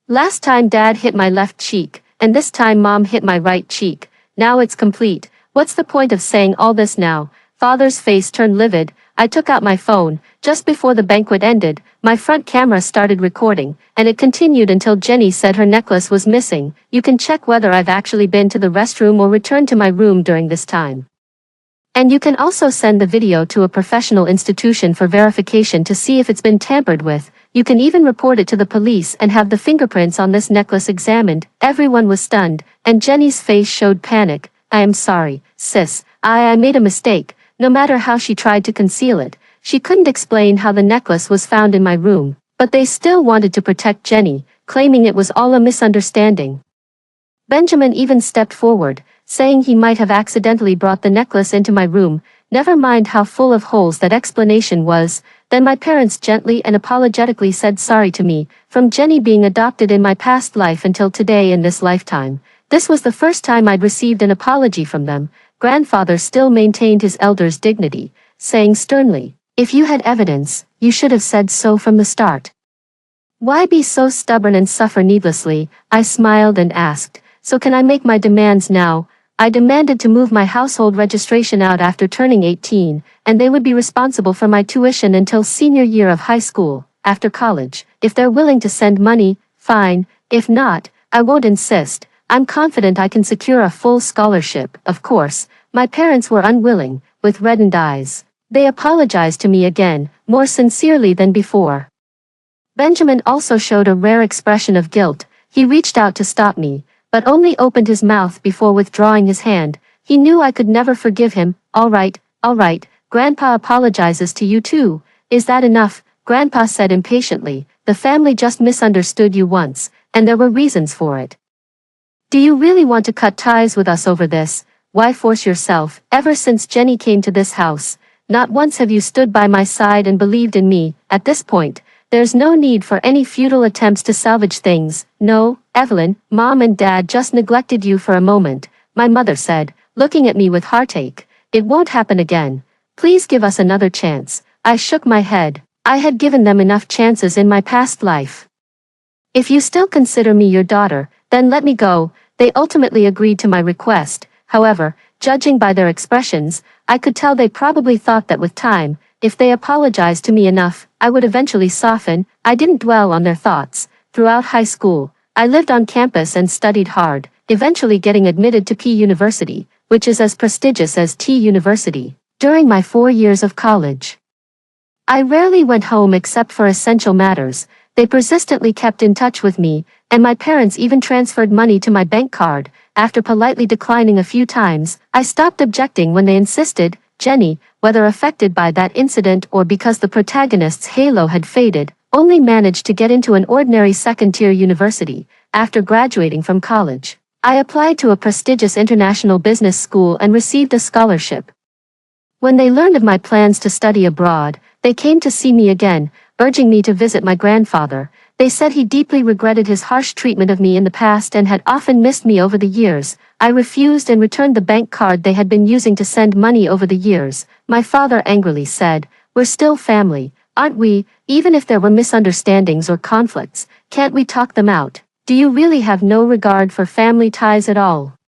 Speaker 1: Last time Dad hit my left cheek, and this time Mom hit my right cheek. Now it's complete. What's the point of saying all this now?" Father's face turned livid. I took out my phone. Just before the banquet ended, my front camera started recording, and it continued until Jenny said her necklace was missing. "You can check whether I've actually been to the restroom or returned to my room during this time. And you can also send the video to a professional institution for verification to see if it's been tampered with. You can even report it to the police and have the fingerprints on this necklace examined." Everyone was stunned, and Jenny's face showed panic. "I am sorry, sis. I made a mistake." No matter how she tried to conceal it, she couldn't explain how the necklace was found in my room. But they still wanted to protect Jenny, claiming it was all a misunderstanding. Benjamin even stepped forward, saying he might have accidentally brought the necklace into my room. Never mind how full of holes that explanation was. Then my parents gently and apologetically said sorry to me, from Jenny being adopted in my past life until today in this lifetime. This was the first time I'd received an apology from them. Grandfather still maintained his elder's dignity, saying sternly, "If you had evidence, you should have said so from the start. Why be so stubborn and suffer needlessly?" I smiled and asked, "So can I make my demands now?" I demanded to move my household registration out after turning 18, and they would be responsible for my tuition until senior year of high school. After college, if they're willing to send money, fine. If not, I won't insist. I'm confident I can secure a full scholarship. Of course, my parents were unwilling. With reddened eyes, they apologized to me again, more sincerely than before. Benjamin also showed a rare expression of guilt. He reached out to stop me, but only opened his mouth before withdrawing his hand. He knew I could never forgive him. All right, Grandpa apologizes to you too. Is that enough?" Grandpa said impatiently. "The family just misunderstood you once, and there were reasons for it. Do you really want to cut ties with us over this? Why force yourself? Ever since Jenny came to this house, Not once have you stood by my side and believed in me. At this point, there's no need for any futile attempts to salvage things. No, Evelyn, Mom and Dad just neglected you for a moment, my mother said, looking at me with heartache. It won't happen again. Please give us another chance. I shook my head. I had given them enough chances in my past life. If you still consider me your daughter, then let me go. They ultimately agreed to my request. However, judging by their expressions, I could tell they probably thought that with time, if they apologized to me enough, I would eventually soften. I didn't dwell on their thoughts. Throughout high school, I lived on campus and studied hard, eventually getting admitted to P University, which is as prestigious as T University. During my 4 years of college, I rarely went home except for essential matters. They persistently kept in touch with me, and my parents even transferred money to my bank card. After politely declining a few times, I stopped objecting when they insisted. Jenny, whether affected by that incident or because the protagonist's halo had faded, only managed to get into an ordinary second-tier university. After graduating from college, I applied to a prestigious international business school and received a scholarship. When they learned of my plans to study abroad, they came to see me again, urging me to visit my grandfather. They said he deeply regretted his harsh treatment of me in the past and had often missed me over the years. I refused and returned the bank card they had been using to send money over the years. My father angrily said, "We're still family, aren't we? Even if there were misunderstandings or conflicts, can't we talk them out? Do you really have no regard for family ties at all?"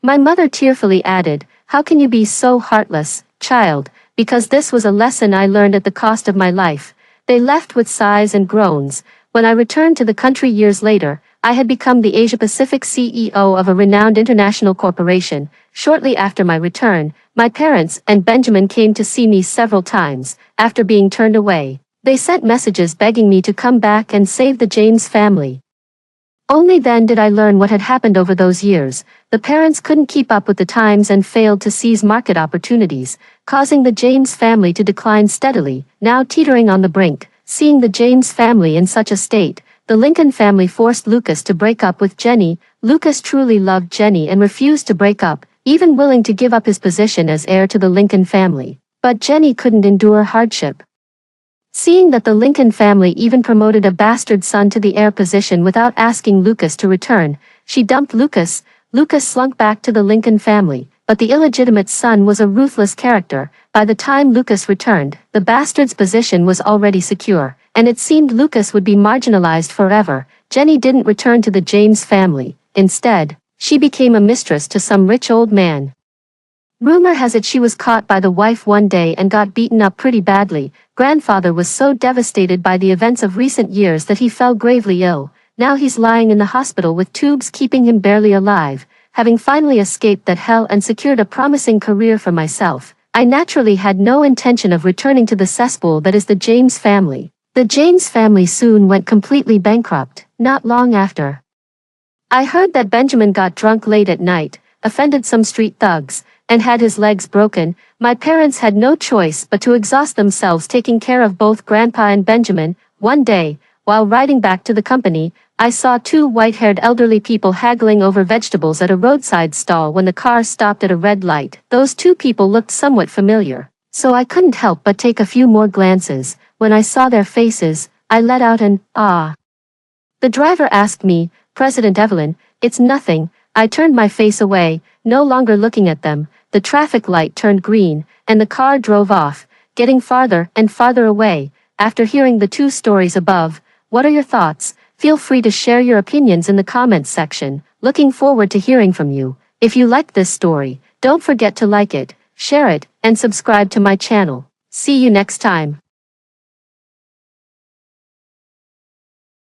Speaker 1: My mother tearfully added, "How can you be so heartless, child?" Because this was a lesson I learned at the cost of my life. They left with sighs and groans. When I returned to the country years later, I had become the Asia-Pacific CEO of a renowned international corporation. Shortly after my return, my parents and Benjamin came to see me several times. After being turned away, they sent messages begging me to come back and save the James family. Only then did I learn what had happened over those years. The parents couldn't keep up with the times and failed to seize market opportunities, causing the James family to decline steadily, now teetering on the brink. Seeing the James family in such a state, the Lincoln family forced Lucas to break up with Jenny. Lucas truly loved Jenny and refused to break up, even willing to give up his position as heir to the Lincoln family. But Jenny couldn't endure hardship. Seeing that the Lincoln family even promoted a bastard son to the heir position without asking Lucas to return, she dumped Lucas. Lucas slunk back to the Lincoln family, but the illegitimate son was a ruthless character. By the time Lucas returned, the bastard's position was already secure, and it seemed Lucas would be marginalized forever. Jenny didn't return to the James family. Instead, she became a mistress to some rich old man. Rumor has it she was caught by the wife one day and got beaten up pretty badly. Grandfather was so devastated by the events of recent years that he fell gravely ill. Now he's lying in the hospital with tubes keeping him barely alive. Having finally escaped that hell and secured a promising career for myself, I naturally had no intention of returning to the cesspool that is the James family. The James family soon went completely bankrupt. Not long after, I heard that Benjamin got drunk late at night, offended some street thugs, and had his legs broken. My parents had no choice but to exhaust themselves taking care of both Grandpa and Benjamin. One day, while riding back to the company, I saw two white-haired elderly people haggling over vegetables at a roadside stall when the car stopped at a red light. Those two people looked somewhat familiar, so I couldn't help but take a few more glances. When I saw their faces, I let out an "ah." The driver asked me, "President Evelyn, it's nothing." I turned my face away, no longer looking at them. The traffic light turned green, and the car drove off, getting farther and farther away. After hearing the two stories above, what are your thoughts? Feel free to share your opinions in the comments section. Looking forward to hearing from you. If you liked this story, don't forget to like it, share it, and subscribe to my channel. See you next time.